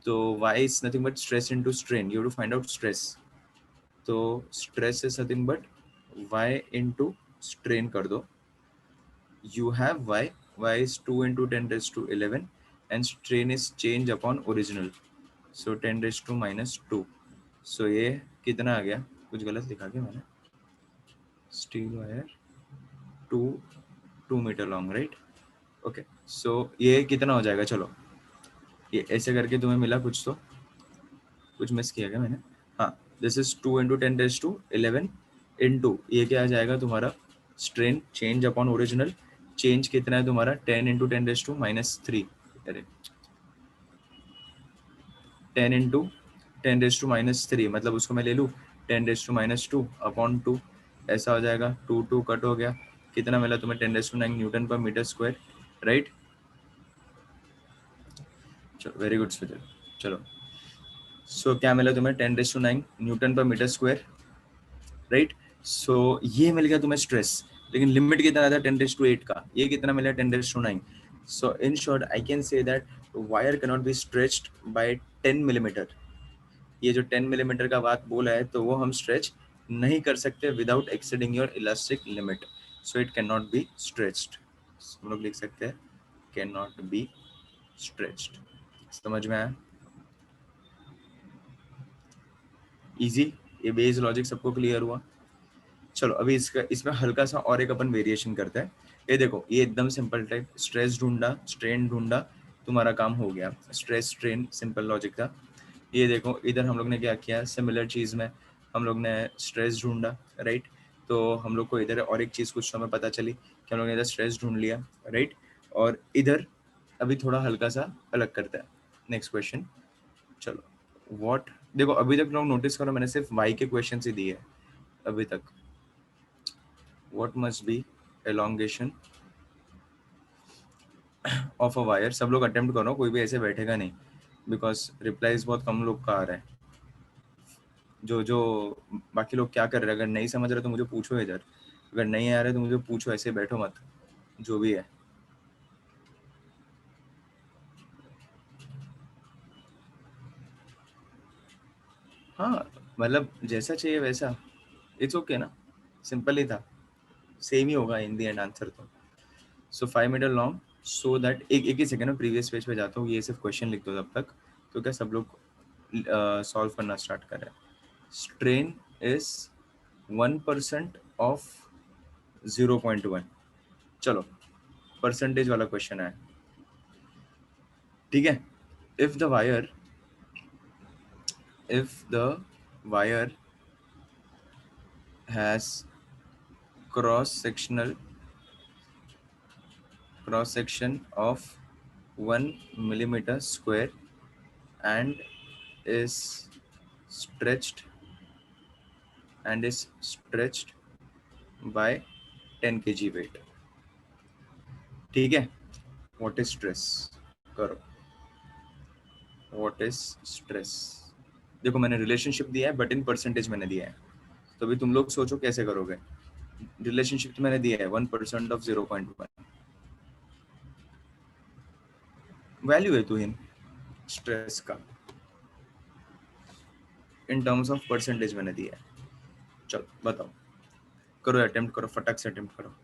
तो y is nothing but stress into strain, you have to find out stress, तो stress is nothing but y into strain कर दो, you have y is 2 × 10⁻11 and strain is change upon original, so 10⁻², so ये कितना आ गया, कुछ गलत लिखा क्या मैंने, steel wire 2 metre long, right. Okay so ये कितना हो जाएगा, चलो ये ऐसे करके तुम्हें मिला कुछ, तो कुछ मिस किया क्या मैंने, हाँ दिस इज 2 × 10⁻11 इनटू ये क्या आ जाएगा तुम्हारा, strain change upon original, change कितना है तुम्हारा 10 × 10⁻³ अरे 10 × 10⁻³ मतलब उसको मैं ले लूँ 10⁻² अपॉन 2, ऐसा हो जाएगा, 2 कट हो गया, कितना मिला तुम्हें 10⁹ Newton per metre square, right. चलो वेरी गुड सुजल, चलो सो क्या मिला तुम्हें 10⁹ Newton per metre square, right. सो ये मिल गया तुम्हें स्ट्रेस, लेकिन लिमिट कितना था 10⁸ का, ये कितना मिला 10⁹ so in short I can say that wire can not be stretched by 10 millimetre, ये जो 10 मिलीमीटर का बात बोला है तो वो हम स्ट्रेच नहीं कर सकते without exceeding your elastic limit, so it can not be stretched, हम लोग लिख सकते हैं कैन नॉट बी स्ट्रेच्ड। समझ में आया? इजी, ये बेस लॉजिक सबको क्लियर हुआ? चलो अभी इसमें हल्का सा और एक अपन वेरिएशन करते हैं। ये देखो, ये एकदम सिंपल टाइप, स्ट्रेस ढूंढा, स्ट्रेन ढूंढा, तुम्हारा काम हो गया। स्ट्रेस स्ट्रेन सिंपल लॉजिक था। ये देखो इधर हम लोग ने क्या किया, सिमिलर चीज में हम लोग ने स्ट्रेस ढूंढा, राइट? तो हम लोग को इधर और एक चीज कुछ समय पता चली कि हम लोग ने इधर स्ट्रेस ढूंढ लिया, राइट? और इधर अभी थोड़ा हल्का सा अलग करते हैं। नेक्स्ट क्वेश्चन, चलो व्हाट, देखो अभी तक लोग नोटिस करो, मैंने सिर्फ वाई के क्वेश्चन ही दिए अभी तक। What must be elongation of a wire? सब लोग अटेम्प्ट करो, कोई भी ऐसे बैठेगा नहीं, बिकॉज रिप्लाईज बहुत कम लोग का आ रहा है। जो जो बाकी लोग क्या कर रहे हैं, अगर नहीं समझ रहे तो मुझे पूछो इधर, अगर नहीं आ रहे तो मुझे पूछो, ऐसे बैठो मत, जो भी है। हाँ मतलब जैसा चाहिए वैसा, इट्स ओके ना, सिंपल ही था, सेम ही होगा इन दी एंड आंसर तो। सो 5 मीटर लॉन्ग, सो दैट एक ही सेकेंड में प्रीवियस पेज पे जाता हूँ, ये सिर्फ क्वेश्चन लिख दो तब तक, तो क्या सब लोग सॉल्व करना स्टार्ट करें। Strain is 1% of 0.1। चलो परसेंटेज वाला क्वेश्चन है, ठीक है? If the wire has cross section of 1 millimeter square and is stretched by 10 kg weight, ठीक है? What is stress? करो, व्हाट इज स्ट्रेस? देखो मैंने रिलेशनशिप दिया है, बट इन परसेंटेज मैंने दिया है, तो अभी तुम लोग सोचो कैसे करोगे। रिलेशनशिप तो मैंने दिया है 1% ऑफ 0.1, वैल्यू है तो इन स्ट्रेस का, इन टर्म्स ऑफ परसेंटेज मैंने दिया है। चलो बताओ, करो अटेम्प्ट करो, फटाक से अटेम्प्ट करो।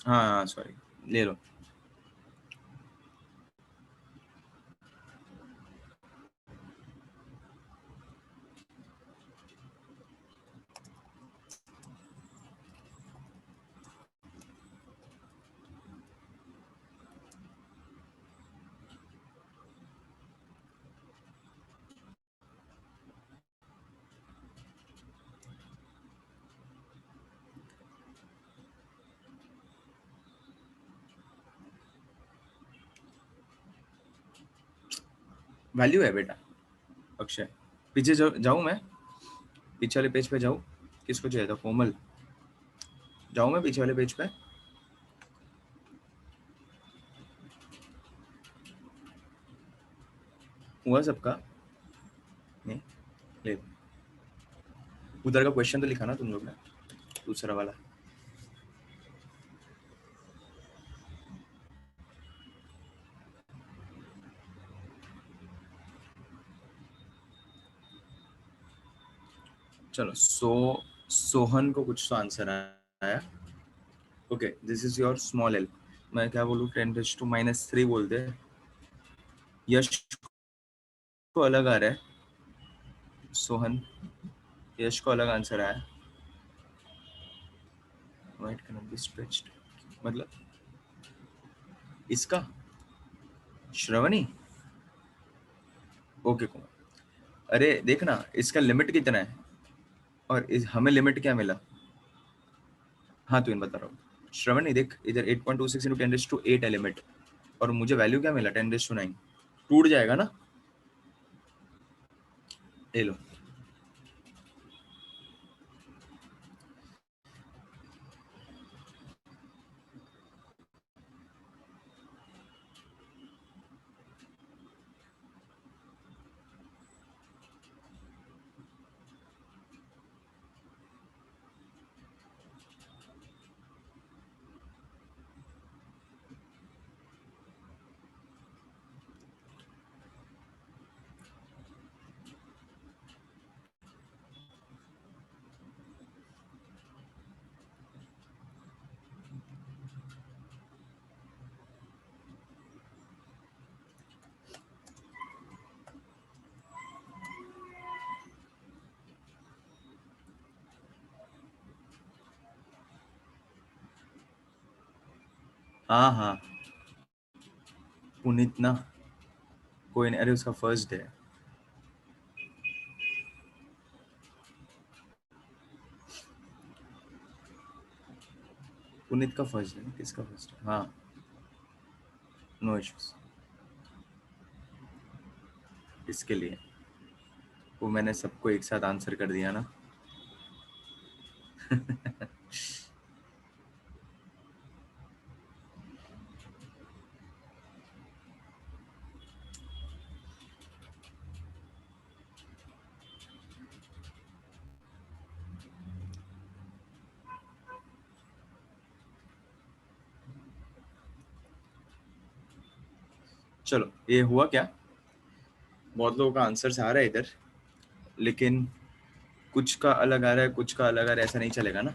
हाँ सॉरी, ले लो। वैल्यू है बेटा अक्षय। पीछे जाऊँ मैं, पीछे वाले पेज पे जाऊँ? किसको चाहिए था? कोमल, जाऊँ मैं पीछे वाले पेज पे? हुआ सबका? नहीं, ले लो। उधर का क्वेश्चन तो लिखा ना तुम लोग ने, दूसरा वाला? चलो सोहन को कुछ तो आंसर आया। Okay, this is your small L. मैं क्या बोलूँ, 10⁻³ बोल दे। यश को अलग आ रहा है, सोहन, यश को अलग आंसर आया। वाइट कैन बी स्ट्रेच्ड, मतलब इसका श्रवणी, ओके कुमार। अरे देखना इसका लिमिट कितना है, और हमें लिमिट क्या मिला? हाँ तो इन बता रहा हूँ, श्रवणी देख इधर 8.26 इंटू 10⁸ है लिमिट, और मुझे वैल्यू क्या मिला? 10⁹ टूट जाएगा ना, ले लो। हाँ हाँ, पुनीत ना, कोई नहीं, अरे उसका फर्स्ट है। पुनीत का फर्स्ट है, किसका फर्स्ट है? हाँ, नो इश्यूज। इसके लिए वो मैंने सबको एक साथ आंसर कर दिया ना। चलो, ये हुआ क्या, बहुत लोगों का आंसर आ रहा है इधर, लेकिन कुछ का अलग आ रहा है, कुछ का अलग आ रहा है, ऐसा नहीं चलेगा ना।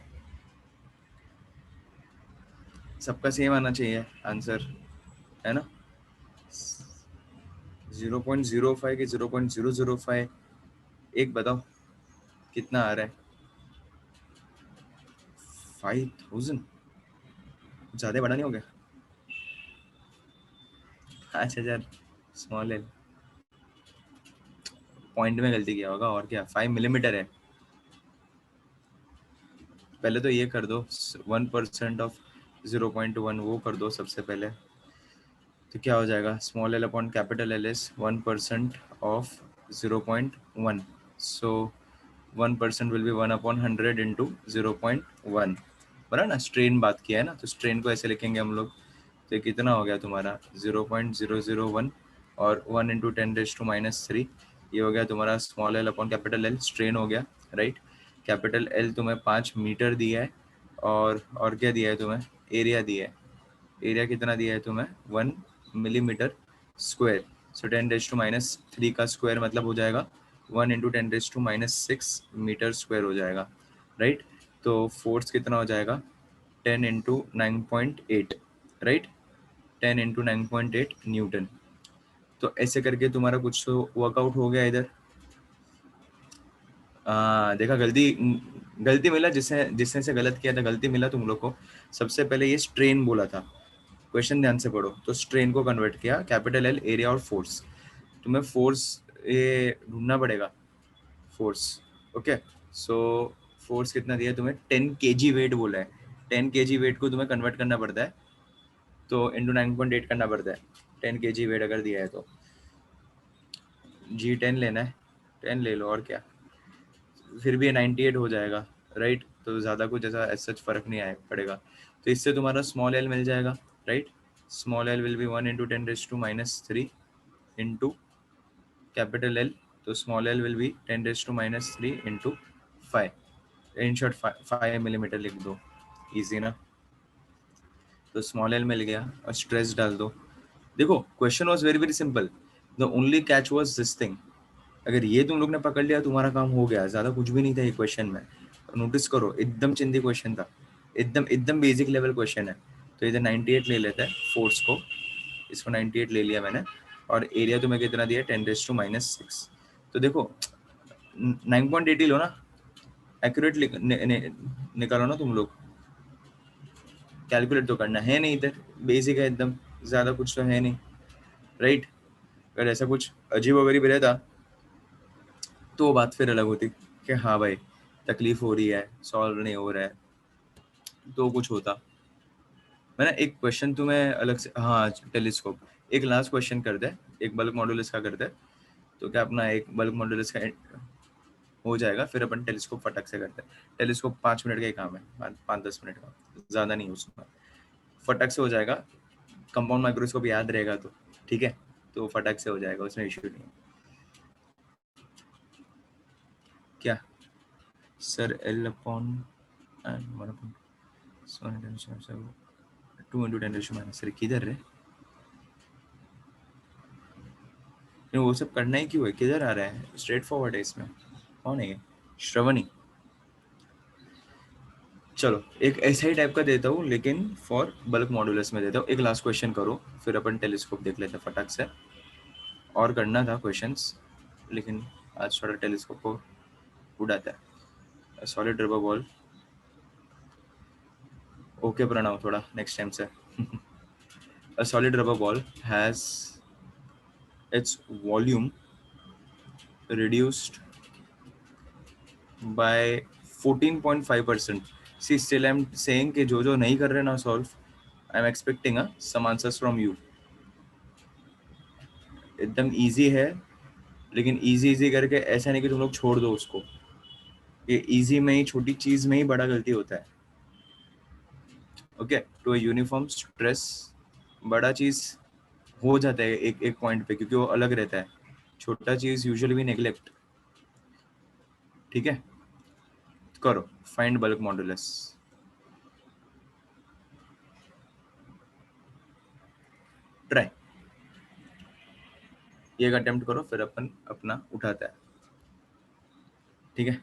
सबका सेम आना चाहिए आंसर, है ना। 0.05 की 0.005, एक बताओ कितना आ रहा है? 5000, ज्यादा बड़ा नहीं हो गया? 5000 स्मॉल एल, पॉइंट में गलती किया होगा, और क्या, 5 मिलीमीटर है। पहले तो ये कर दो, 1% ऑफ 0.1 वो कर दो सबसे पहले। तो क्या हो जाएगा, small L upon capital L is 1% of 0.1, so 1% will be 1/100 into 0.1, बना ना। स्ट्रेन बात किया है ना, तो स्ट्रेन को ऐसे लिखेंगे हम लोग। तो ये कितना हो गया तुम्हारा, 0.001 और 1 × 10⁻³ ये हो गया तुम्हारा small L upon capital L, strain हो गया, राइट। कैपिटल एल तुम्हें 5 मीटर दिया है, और क्या दिया है तुम्हें, एरिया दिया है। एरिया कितना दिया है तुम्हें, 1 मिलीमीटर स्क्वायर। सो 10⁻³ का स्क्वायर मतलब हो जाएगा 1 × 10⁻⁶मीटर स्क्वायर हो जाएगा, राइट। तो फोर्स कितना हो जाएगा, 10 × 9.8, राइट, 10 × 9.8 न्यूटन। तो ऐसे करके तुम्हारा कुछ तो वर्कआउट हो गया इधर। देखा, गलती गलती मिला, जिसने जिसने से गलत किया था, गलती मिला तुम लोग को। सबसे पहले ये स्ट्रेन बोला था, क्वेश्चन ध्यान से पढ़ो, तो स्ट्रेन को कन्वर्ट किया, कैपिटल एल एरिया और फोर्स। तुम्हें फोर्स ये ढूंढना पड़ेगा, फोर्स, ओके। सो फोर्स कितना दिया है तुम्हें, 10 kg वेट बोला है। 10 kg वेट को तुम्हें कन्वर्ट करना पड़ता है, तो इंटू 9.8 करना पड़ता है। 10 kg वेट अगर दिया है तो G10 लेना है, 10 ले लो, और क्या, फिर भी 98 हो जाएगा, राइट। तो ज़्यादा कुछ ऐसा सच फर्क नहीं आए पड़ेगा। तो इससे तुम्हारा स्मॉल एल मिल जाएगा, right. Small L will be 1 × 10⁻³ into capital L. तो small L will be 10⁻³ into 5, in short 5 millimetre लिख दो, इजी ना। तो स्मॉल एल मिल गया, और स्ट्रेस डाल दो। देखो, question was very very simple, the only catch was this thing. अगर ये तुम लोग ने पकड़ लिया, तुम्हारा काम हो गया, ज्यादा कुछ भी नहीं था ये क्वेश्चन में। नोटिस करो, एकदम चिंदी क्वेश्चन था, एकदम एकदम बेसिक लेवल क्वेश्चन है। तो इधर 98 ले लेते हैं फोर्स को, इसको 98 ले लिया मैंने, और एरिया तुम्हें कितना दिया, 10⁻⁶। तो देखो 9.8 ही लो ना, एक्यूरेट निकालो ना तुम लोग, कैलकुलेट तो करना है नहीं, इधर बेसिक है एकदम, ज्यादा कुछ तो है नहीं, राइट। अगर ऐसा कुछ अजीब वगैरह भी रहता तो बात फिर अलग होती, कि हाँ भाई तकलीफ हो रही है, सॉल्व नहीं हो रहा है, तो कुछ होता। मैंने एक क्वेश्चन तुम्हें अलग से, हाँ टेलीस्कोप, एक लास्ट क्वेश्चन कर दे, एक बल्क मॉड्यूलस का कर दे, तो क्या अपना एक बल्क मॉड्यूलस का हो जाएगा, फिर अपन टेलीस्कोप फटक से करते हैं। टेलीस्कोप 5 मिनट का ही काम है, 5-10 मिनट का, ज़्यादा नहीं उसमें, फटक से हो जाएगा। कंपाउंड माइक्रोस्कोप याद रहेगा तो ठीक है, तो फटक से हो जाएगा, उसमें इश्यू नहीं है। क्या सर, एल अपॉन 2 × 10⁻⁻, किधर है ये, वो सब करना ही क्यों है, किधर आ रहा है, स्ट्रेट फॉरवर्ड है इसमें। कौन है ये, श्रवणी। चलो एक ऐसा ही टाइप का देता हूँ, लेकिन फॉर बल्क मॉड्यूलस में देता हूँ। एक लास्ट क्वेश्चन करो, फिर अपन टेलीस्कोप देख लेते हैं फटाक से। और करना था क्वेश्चंस, लेकिन आज थोड़ा टेलीस्कोप को उड़ाता है। Solid rubber ball, okay Pranav, थोड़ा नेक्स्ट टाइम से a solid rubber ball has its volume reduced by 14.5%. See, still I'm saying कि जो नहीं कर रहे ना solve, I'm expecting some answers from you. एकदम easy है, लेकिन easy करके ऐसा नहीं कि तुम लोग छोड़ दो उसको. ये easy में ही, छोटी चीज में ही बड़ा गलती होता है. Okay, to a uniform stress, बड़ा चीज हो जाता है एक पॉइंट पे, क्योंकि वो अलग रहता है. छोटा चीज यूजुअली भी नेग्लेक्ट. ठीक है, करो फाइंड बल्क मॉडुलस. ट्राई ये अटेम्प्ट करो, फिर अपन अपना उठाता है. ठीक है,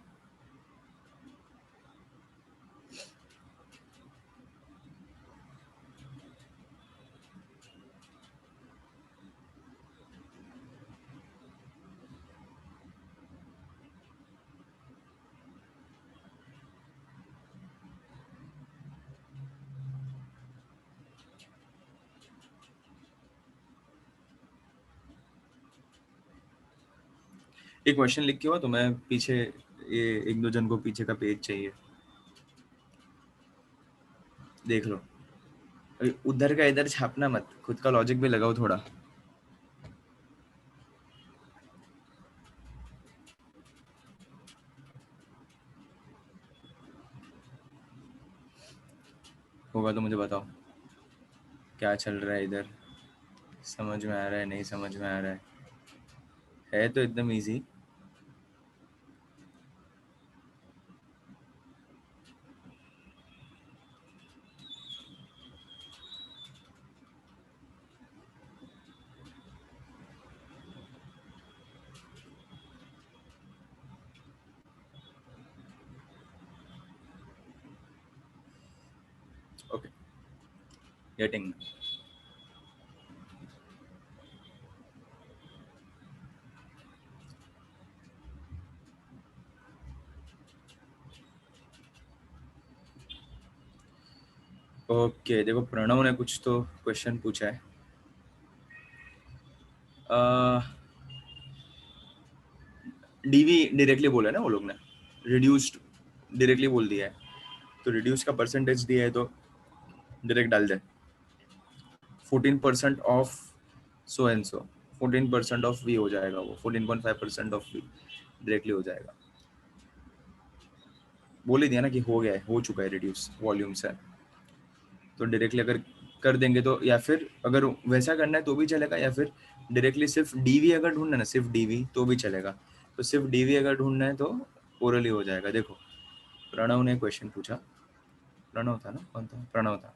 एक क्वेश्चन लिख के हो तो मैं पीछे, ये एक दो जन को पीछे का पेज चाहिए, देख लो. अभी उधर का इधर छापना मत, खुद का लॉजिक भी लगाओ थोड़ा. होगा तो मुझे बताओ क्या चल रहा है इधर. समझ में आ रहा है, नहीं समझ में आ रहा है तो एकदम इजी. Okay, getting. ओके, देखो प्रणव ने कुछ तो क्वेश्चन पूछा है. डीवी डायरेक्टली बोला है ना वो लोग ने, रिड्यूस्ड डायरेक्टली बोल दिया है, तो रिड्यूस का परसेंटेज दिया है तो डायरेक्ट डाल दे. 14% of so and so, 14% of V हो जाएगा, वो 14.5% ऑफ वी डायरेक्टली हो जाएगा. बोल ही दिया ना कि हो गया है, हो चुका है रिड्यूस वॉल्यूम से, तो डायरेक्टली अगर कर देंगे तो, या फिर अगर वैसा करना है तो भी चलेगा, या फिर डायरेक्टली सिर्फ डीवी अगर ढूंढना है ना, सिर्फ डीवी तो भी चलेगा. तो सिर्फ डीवी अगर ढूंढना है तो ओरली हो जाएगा. देखो प्रणव ने क्वेश्चन पूछा, प्रणव था ना, कौन था, प्रणव था.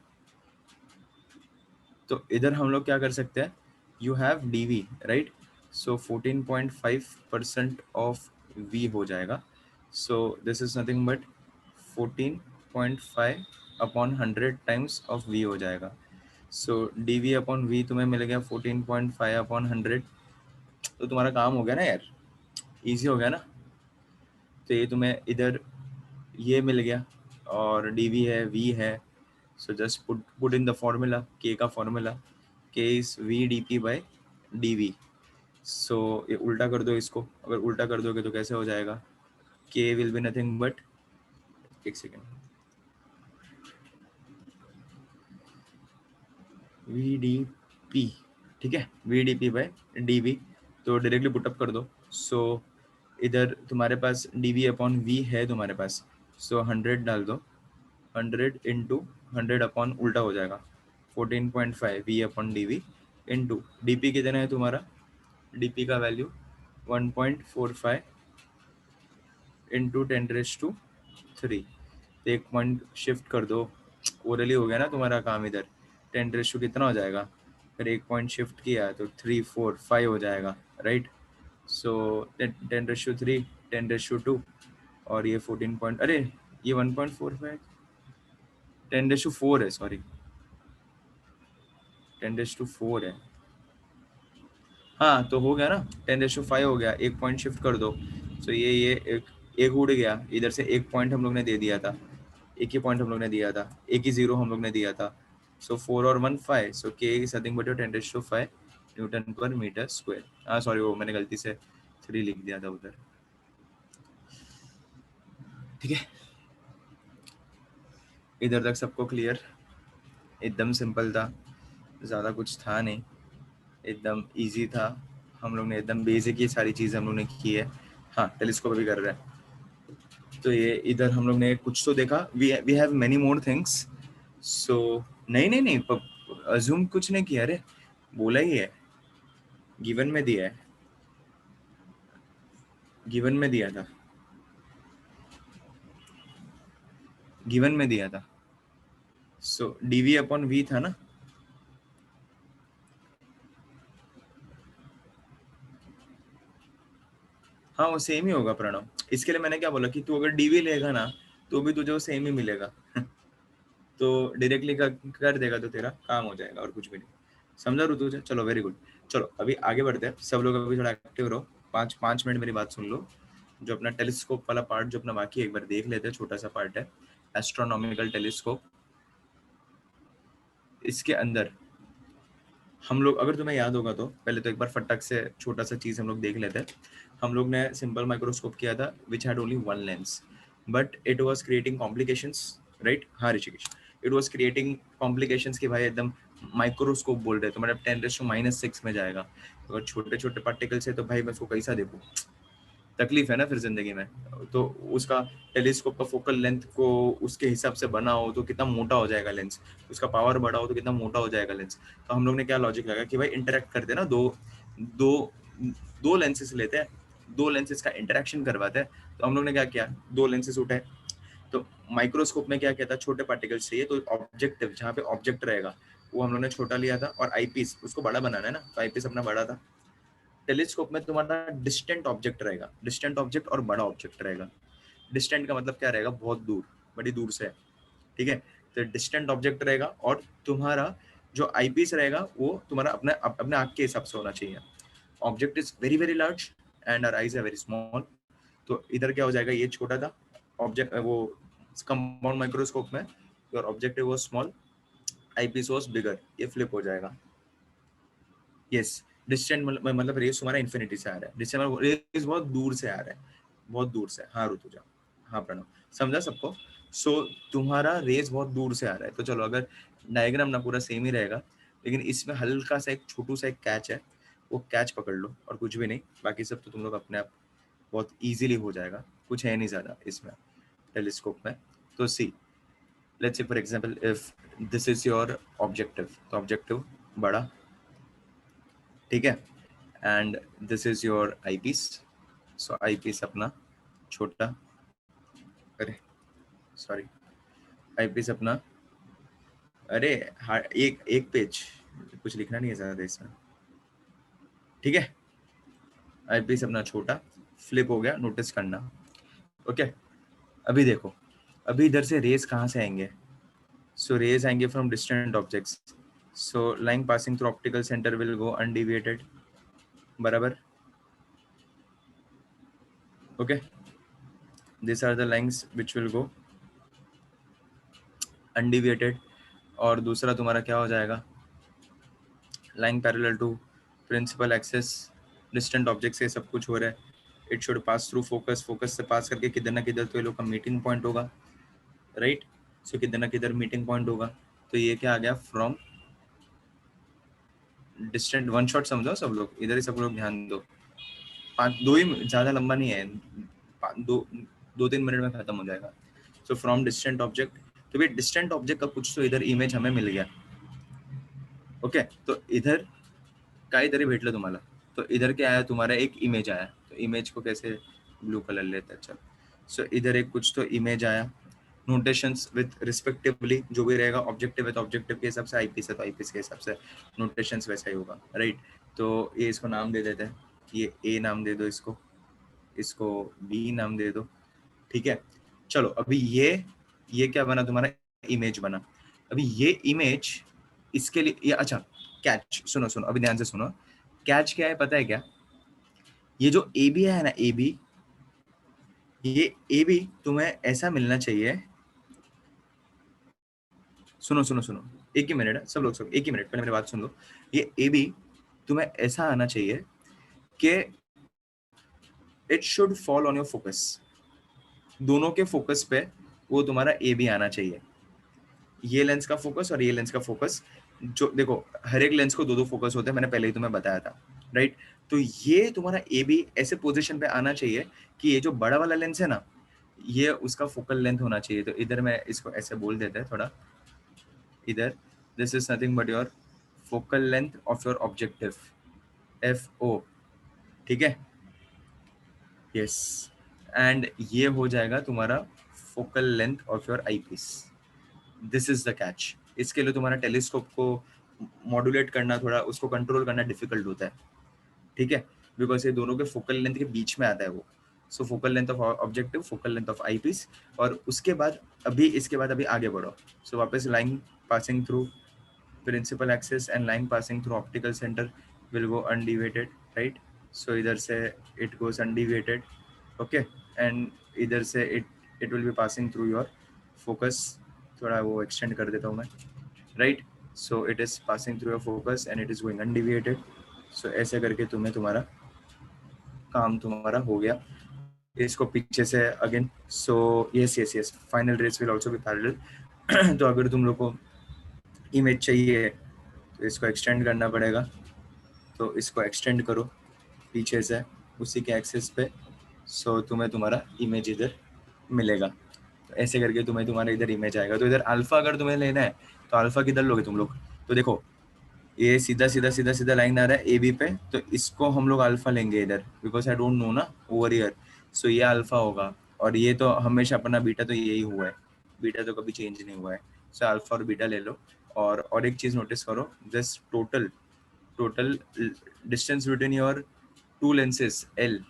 तो इधर हम लोग क्या कर सकते हैं, you have D V right, so 14.5% of V हो जाएगा. So this is nothing but 14.5 upon 100 times of V हो जाएगा. So D V upon V तुम्हें मिल गया 14.5 अपॉन 100. तो तुम्हारा काम हो गया ना यार, इजी हो गया ना. तो ये तुम्हें इधर ये मिल गया, और डी वी है, वी है. So just put in the formula, K का formula, K is V D P by D V. सो ये उल्टा कर दो इसको, अगर उल्टा कर दोगे तो कैसे हो जाएगा, K will be nothing but, एक सेकेंड, वी डी पी. ठीक है, V D P by D V, तो डायरेक्टली पुटअप कर दो. सो इधर तुम्हारे पास डी वी अपॉन वी है तुम्हारे पास, सो 100 डाल दो, 100 इंटू 100 अपॉन उल्टा हो जाएगा 14.5 V upon D V into D P कितना है तुम्हारा, डी पी का वैल्यू 1.45 इंटू 10⁻3. तो एक पॉइंट शिफ्ट कर दो, ओरली हो गया ना तुम्हारा काम इधर. 10 कितना हो जाएगा, फिर एक पॉइंट शिफ्ट किया तो 3 4 5 हो जाएगा राइट. सो 10⁻3 10⁻2, और ये 14 पॉइंट, अरे ये 1.45 10⁻4 है, सॉरी 10⁻4 है. हाँ तो हो गया ना, 10⁻5 हो गया, एक पॉइंट शिफ्ट कर दो. सो ये एक उड़ गया इधर से, एक पॉइंट हम लोग ने दे दिया था, एक ही पॉइंट हम लोग ने दिया था, एक ही जीरो हम लोग ने दिया था. So 4 और 1 5. So K is nothing but your 10⁵ Newton per meter square. Sorry वो मैंने गलती से 3 लिख दिया था उधर. ठीक है, इधर तक सबको क्लियर? एकदम सिंपल था, ज़्यादा कुछ था नहीं, एकदम इजी था. हम लोग ने एकदम बेसिक ये सारी चीज़ हम लोग ने की है. हाँ, टेलीस्कोप भी कर रहा है. तो ये इधर हम लोग ने कुछ तो देखा. We have many more things. So नहीं अज्यूम कुछ नहीं किया. अरे बोला ही है, गिवन में दिया है, गिवन में दिया था, गिवन में दिया था. सो डीवी अपॉन वी था ना. हाँ वो सेम ही होगा प्रणव. इसके लिए मैंने क्या बोला कि तू अगर डीवी लेगा ना तो भी तुझे वो सेम ही मिलेगा. तो डायरेक्टली कर देगा तो तेरा काम हो जाएगा और कुछ भी नहीं. समझा ऋतु? चलो वेरी गुड. चलो अभी आगे बढ़ते हैं. सब लोग अभी थोड़ा एक्टिव रहो. 5 मिनट मेरी बात सुन लो. जो अपना टेलीस्कोप वाला पार्ट जो अपना बाकी एक बार देख लेते हैं, छोटा सा पार्ट है एस्ट्रोनॉमिकल टेलीस्कोप. इसके अंदर हम लोग, अगर तुम्हें याद होगा तो पहले तो एक बार फटक से छोटा सा चीज हम लोग देख लेते हैं. हम लोग ने सिंपल माइक्रोस्कोप किया था which had only one lens, but it was creating complications, right? हाँ Rishikesh, it was creating complications कि भाई एकदम माइक्रोस्कोप बोल रहे तो मतलब 10⁻⁶ में जाएगा. अगर छोटे छोटे पार्टिकल्स है तो भाई मैं उसको कैसा देखूं? तकलीफ है ना फिर जिंदगी में. तो उसका टेलीस्कोप का फोकल लेंथ को उसके हिसाब से बनाओ तो कितना मोटा हो जाएगा लेंस, उसका पावर बढ़ाओ तो कितना मोटा हो जाएगा लेंस. तो हम लोग ने क्या लॉजिक लगा कि भाई इंटरेक्ट करते ना, दो दो लेंसेस लेते हैं, दो लेंसेस का इंटरेक्शन करवाते हैं. तो हम लोग ने क्या किया, दो लेंसेस उठाए. तो माइक्रोस्कोप में क्या कहता है, छोटे पार्टिकल्स चाहिए तो ऑब्जेक्टिव, जहाँ पे ऑब्जेक्ट रहेगा वो हम लोग ने छोटा लिया था, और आईपीस उसको बड़ा बनाना है ना, तो आईपीस अपना बड़ा था. टेलीस्कोप में तुम्हारा डिस्टेंट ऑब्जेक्ट रहेगा, डिस्टेंट ऑब्जेक्ट और बड़ा ऑब्जेक्ट रहेगा. डिस्टेंट का मतलब क्या रहेगा, बहुत दूर, बड़ी दूर से. ठीक है, तो डिस्टेंट ऑब्जेक्ट रहेगा, और तुम्हारा जो आईपीस रहेगा वो तुम्हारा अपने अपने आँख के हिसाब से होना चाहिए. Object is very very large and our eyes are very small. तो इधर क्या हो जाएगा, ये छोटा था ऑब्जेक्ट, वो कंपाउंड माइक्रोस्कोप में your objective was small, eyepiece was बिगर, ये फ्लिप हो जाएगा. यस, डिस्टेंट मतलब रेस तुम्हारा इन्फिनिटी से आ रहा है, डिस्टेंट रेस बहुत दूर से आ रहा है, बहुत दूर से. हाँ ऋतुजा, हाँ प्रणव, समझा सबको? सो तुम्हारा रेस बहुत दूर से आ रहा है. तो चलो अगर डायग्राम ना पूरा सेम ही रहेगा, लेकिन इसमें हल्का सा एक छोटू सा एक कैच है, वो कैच पकड़ लो और कुछ भी नहीं, बाकी सब तो तुम लोग अपने आप बहुत इजीली हो जाएगा. कुछ है नहीं ज़्यादा इसमें टेलीस्कोप में. तो see, let's say for example if this is your objective, तो ऑब्जेक्टिव बड़ा, ठीक है, and this is your eyepiece. So eyepiece अपना छोटा, अरे सॉरी, आईपीस अपना, अरे हाँ, एक एक पेज, कुछ लिखना नहीं है ज़्यादा इसमें. ठीक है, आईपीस अपना छोटा, फ्लिप हो गया, नोटिस करना. ओके, अभी देखो, अभी इधर से रेस कहाँ से आएंगे? सो रेस आएंगे from distant objects. So line passing through optical centre will go undeviated, बराबर? Okay, this are the lines which will go undeviated. और दूसरा तुम्हारा क्या हो जाएगा, line parallel to principal axis, distant object से सब कुछ हो रहा है. It should pass through focus, focus से पास करके किधर ना किधर तो ये लोग का मीटिंग पॉइंट होगा, राइट? सो किधर ना किधर मीटिंग पॉइंट होगा. तो ये क्या आ गया, फ्रॉम डिस्टेंट. वन शॉट समझो सब लोग, इधर ही सब लोग ध्यान दो. दो ही, ज़्यादा लंबा नहीं है, दो 2-3 मिनट में खत्म हो जाएगा. सो फ्रॉम डिस्टेंट ऑब्जेक्ट, तो भाई डिस्टेंट ऑब्जेक्ट का कुछ तो इधर इमेज हमें मिल गया. ओके, तो इधर काही तरी भेटलं तुम्हाला. तो इधर क्या आया, तुम्हारा एक इमेज आया. तो इमेज को कैसे ब्लू कलर लेते हैं, चलो. सो इधर एक कुछ तो इमेज आया, नोटेशंस विद रिस्पेक्टिवली, जो भी रहेगा ऑब्जेक्टिव है तो ऑब्जेक्टिव के हिसाब से, आईपीस है तो आईपीस के हिसाब से नोटेशंस वैसा ही होगा, राइट? तो ये इसको नाम दे देते हैं, ये ए नाम दे दो, इसको इसको बी नाम दे दो. ठीक है, चलो अभी ये क्या बना, तुम्हारा इमेज बना. अभी ये इमेज, इसके लिए ये, अच्छा कैच, सुनो सुनो अभी ध्यान से सुनो. कैच क्या है पता है क्या? ये जो ए बी है ना, ए बी, ये ए बी तुम्हें ऐसा मिलना चाहिए. सुनो सुनो सुनो, एक ही मिनट है सब लोग, सब एक ही मिनट, पहले मेरी बात सुन लो। ये ए बी तुम्हें ऐसा आना चाहिए कि it should fall on your focus, दोनों के फोकस पे वो तुम्हारा ए बी आना चाहिए। ये लेंस का फोकस और ये लेंस का फोकस, जो देखो हर एक लेंस को दो दो फोकस होते हैं, मैंने पहले ही तुम्हें बताया था, राइट। तो ये तुम्हारा ए बी ऐसे पोजीशन पे आना चाहिए कि ये जो बड़ा वाला लेंस है ना, ये उसका फोकल लेंथ होना चाहिए। तो इधर मैं इसको ऐसे बोल देते हैं थोड़ा, इधर this is nothing but your focal length of your objective, F O, ठीक है, यस। एंड ये हो जाएगा तुम्हारा focal length of your I piece. This is the catch. इसके लिए तुम्हारा टेलीस्कोप को मॉड्यूलेट करना, थोड़ा उसको कंट्रोल करना डिफिकल्ट होता है, ठीक है, बिकॉज ये दोनों के फोकल लेंथ के बीच में आता है वो। So focal length of objective, focal length of eyepiece, और उसके बाद अभी इसके बाद अभी आगे बढ़ो। सो वापस line passing through principal axis and line passing through optical centre will go undeviated, right. So इधर से it goes undeviated, okay, and इधर से it will be passing through your focus. थोड़ा वो एक्सटेंड कर देता हूँ मैं, right. So it is passing through your focus and it is going undeviated. So ऐसे करके तुम्हें तुम्हारा काम तुम्हारा हो गया। इसको पीछे से again, so yes yes yes, final rays will also be parallel. तो अगर तुम लोग को इमेज चाहिए तो इसको एक्सटेंड करना पड़ेगा, तो इसको एक्सटेंड करो पीछे से उसी के एक्सिस पे, सो तुम्हें तुम्हारा इमेज इधर मिलेगा। तो ऐसे करके तुम्हें तुम्हारा इधर इमेज आएगा। तो इधर अल्फा अगर तुम्हें लेना है तो अल्फा किधर लोगे तुम लोग, तो देखो ये सीधा सीधा सीधा सीधा लाइन आ रहा है ए बी पे, तो इसको हम लोग अल्फा लेंगे इधर, बिकॉज आई डोंट नो ना ओवर ईयर। सो ये अल्फा होगा, और ये तो हमेशा अपना बीटा तो यही हुआ है, बीटा तो कभी चेंज नहीं हुआ है। सो अल्फा और बीटा ले लो। और एक चीज नोटिस करो, this total total distance between your two lenses L,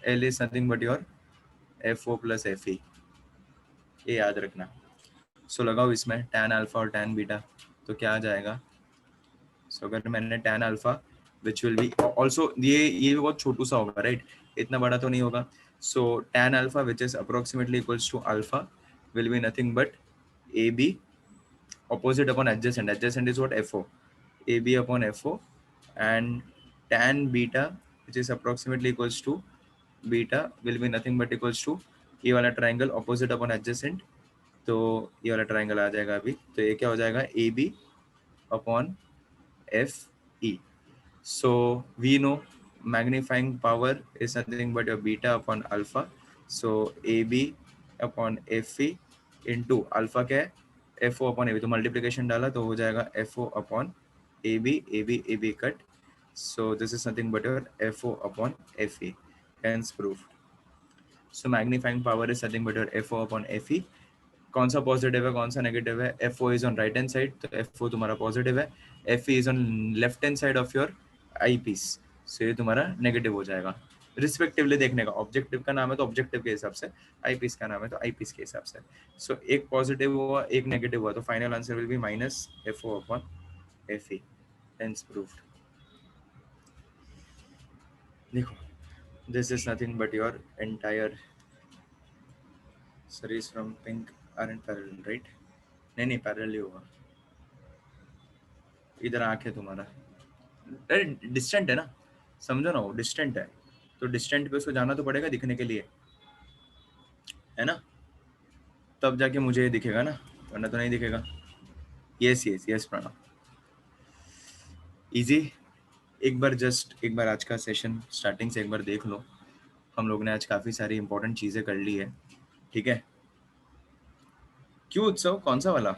L is nothing but your F O plus F E, ये याद रखना। सो लगाओ इसमें टैन अल्फा और टैन बीटा, तो क्या आ जाएगा। सो अगर मैंने tan alpha which will be also, ये भी बहुत छोटू सा होगा, राइट, इतना बड़ा तो नहीं होगा। So tan alpha which is approximately equals to alpha will be nothing but A B opposite upon adjacent, adjacent is what, FO, AB upon FO, and tan beta which is approximately equals to beta will be nothing but equals to ये वाला triangle opposite upon adjacent, तो ये वाला triangle आ जाएगा अभी, तो ये क्या हो जाएगा AB upon FE. So we know magnifying power is nothing but your beta upon alpha, so AB upon FE into alpha क्या है, FO upon AB, तो मल्टीप्लिकेशन डाला तो हो जाएगा FO upon AB, AB cut, so this is nothing but your FO upon FE, hence proof. So magnifying power is nothing but your FO upon FE. कौन सा positive है कौन सा नेगेटिव है, FO is on right hand side, तो FO तुम्हारा positive है, FE is on left hand side of your I piece, सो ये तुम्हारा नेगेटिव हो जाएगा। रिस्पेक्टिवली देखने का, ऑब्जेक्टिव का नाम है तो ऑब्जेक्टिव के हिसाब से, आई पीस का नाम है तो आई पीस के हिसाब से। सो एक पॉजिटिव हुआ एक नेगेटिव हुआ, तो final answer will be minus FO upon FE, hence proved. देखो this is nothing but your entire series from pink aren't parallel, right? नहीं पैरेलल ही होगा। इधर आंख है तुम्हारा, अरे डिस्टेंट है ना, समझो ना, वो डिस्टेंट है, तो डिस्टेंट पे उसको जाना तो पड़ेगा दिखने के लिए, है ना, तब जाके मुझे दिखेगा ना, वरना तो नहीं दिखेगा। Yes yes yes Pranav, easy. एक बार आज का सेशन स्टार्टिंग से एक बार देख लो। हम लोग ने आज काफी सारी इंपॉर्टेंट चीजें कर ली है, ठीक है। क्यों उत्सव, कौन सा वाला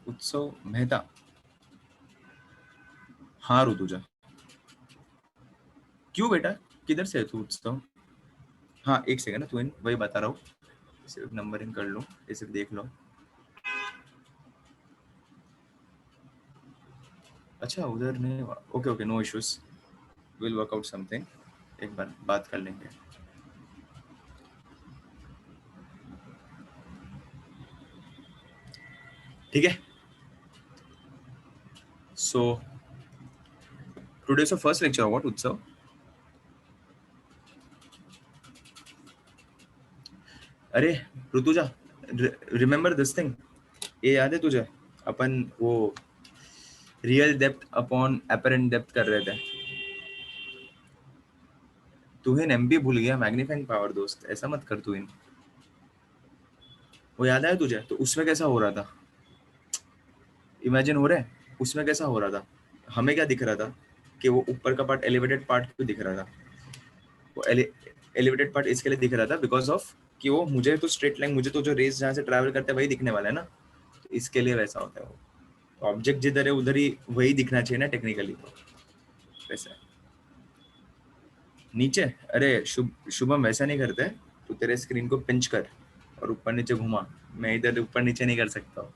उत्सव, मेहता, हाँ ऋतुजा, क्यों बेटा, किधर से है तू उत्सव। हाँ एक सेकंड, तू वही बता रहा हूँ, सिर्फ नंबरिंग कर लो, ये सिर्फ देख लो। अच्छा उधर नहीं, okay okay, no issues, will work out something, एक बार बात कर लेंगे। ठीक है, so today first lecture what Utsav, अरे ऋतुजा, रिमेंबर दिस थिंग, ये याद है तुझे, अपन वो real depth upon apparent depth कर रहे थे। तू इन एमबी भूल गया, मैग्नीफाइंग पावर दोस्त, ऐसा मत कर तू इन। वो याद है तुझे? तो उसमें कैसा हो रहा था, इमेजिन हो रहा है उसमें कैसा हो रहा था। हमें क्या दिख रहा था कि वो ऊपर का पार्ट, एलिवेटेड पार्ट क्यों दिख रहा था? वो एलिवेटेड पार्ट इसके लिए दिख रहा था बिकॉज ऑफ कि वो मुझे तो स्ट्रेट लाइन, मुझे तो जो रेस जहाँ से ट्रैवल करते हैं वही दिखने वाला है ना, तो इसके लिए वैसा होता है वो। ऑब्जेक्ट जिधर है उधर ही वही दिखना चाहिए ना टेक्निकली, तो वैसा है। नीचे, अरे शुभम वैसा नहीं करते। तू तेरे स्क्रीन को पिंच कर और ऊपर नीचे घुमा, मैं इधर ऊपर नीचे नहीं कर सकता हूँ।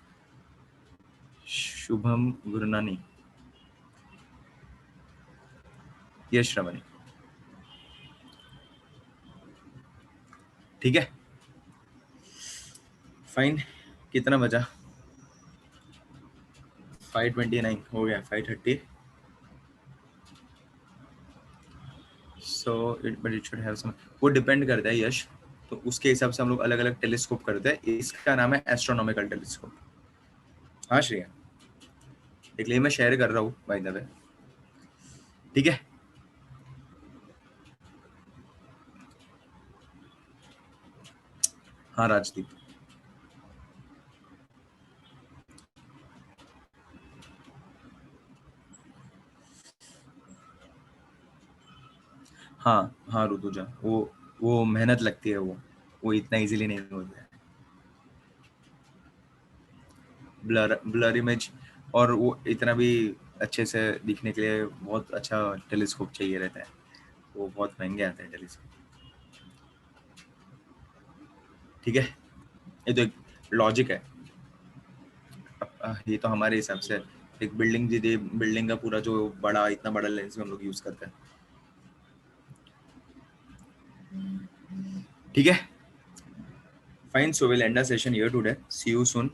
शुभम गुरनानी, यश रमनी, ठीक है फाइन। कितना बजा? 5:29 हो गया, 5:30। So it but it should have some, वो डिपेंड करता है यश। तो उसके हिसाब से हम लोग अलग अलग टेलीस्कोप करते हैं। इसका नाम है एस्ट्रोनॉमिकल टेलीस्कोप। हाँ श्रेया, देख लिए मैं शेयर कर रहा हूँ बाय द वे, ठीक है। हाँ राजदीप, हाँ हाँ ऋतुजा, वो मेहनत लगती है, वो इतना इजीली नहीं होता है। ब्लर ब्लर इमेज, और वो इतना भी अच्छे से दिखने के लिए बहुत अच्छा टेलीस्कोप चाहिए रहता है। वो बहुत महंगे आते हैं टेलीस्कोप, ठीक है। ये तो एक लॉजिक है। ये तो हमारे हिसाब से एक बिल्डिंग, जी बिल्डिंग का पूरा जो बड़ा, इतना बड़ा लेंस में हम लोग यूज करते हैं, ठीक है fine. So will end the session here today, see you soon,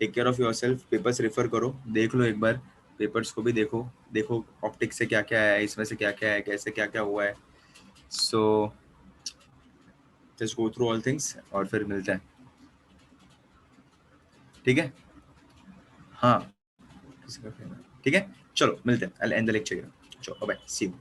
take care of yourself. Papers refer करो, देख लो एक बार, पेपर्स को भी देखो, देखो ऑप्टिक्स से क्या क्या है, इसमें से क्या क्या है, कैसे क्या क्या हुआ है। So just go through all things और फिर मिलते हैं, ठीक है। हाँ, ठीक है, चलो मिलते हैं। आई एंड द लेक्चर, चलो बाय, सी यू।